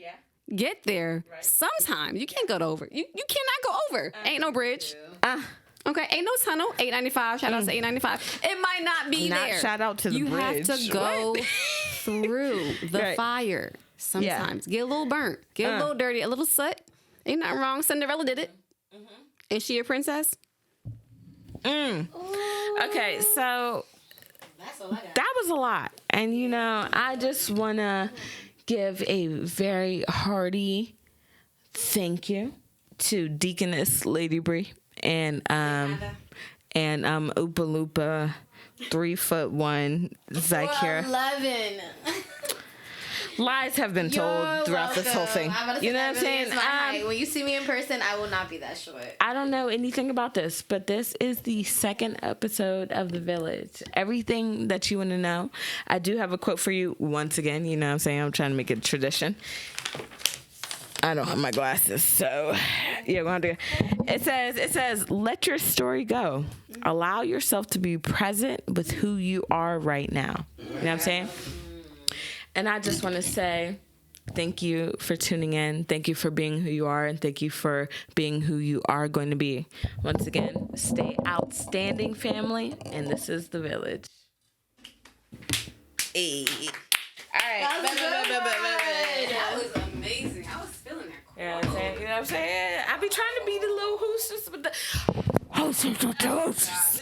get there, sometimes you can't go over. You cannot go over. Ain't no bridge. Okay, ain't no tunnel. 895. Shout out to 895. It might not be Not there. shout out to the you bridge. have to go through the Right. fire sometimes. Get a little burnt. Get a little dirty. A little soot. Ain't nothing wrong. Cinderella did it. Is she a princess? Okay, so That's all I got. that was a lot. And, you know, I just want to give a very hearty thank you to Deaconess Lady Brie and Oompa Loompa 3'1" Zakirah. 11. Lies have been told throughout this whole thing. You know what I'm saying? When you see me in person, I will not be that short. I don't know anything about this, but this is the second episode of The Village. Everything that you want to know. I do have a quote for you once again. You know what I'm saying? I'm trying to make it a tradition. I don't have my glasses, so yeah, we're gonna do it. It says, let your story go. Allow yourself to be present with who you are right now. You know what I'm saying? And I just want to say thank you for tuning in. Thank you for being who you are, and thank you for being who you are going to be. Once again, stay outstanding, family, and this is The Village. Hey. All right. That was amazing. I was feeling that. You know what I'm saying? You know what I'm saying? I be trying to be the little hostess with the hostess with the hostess.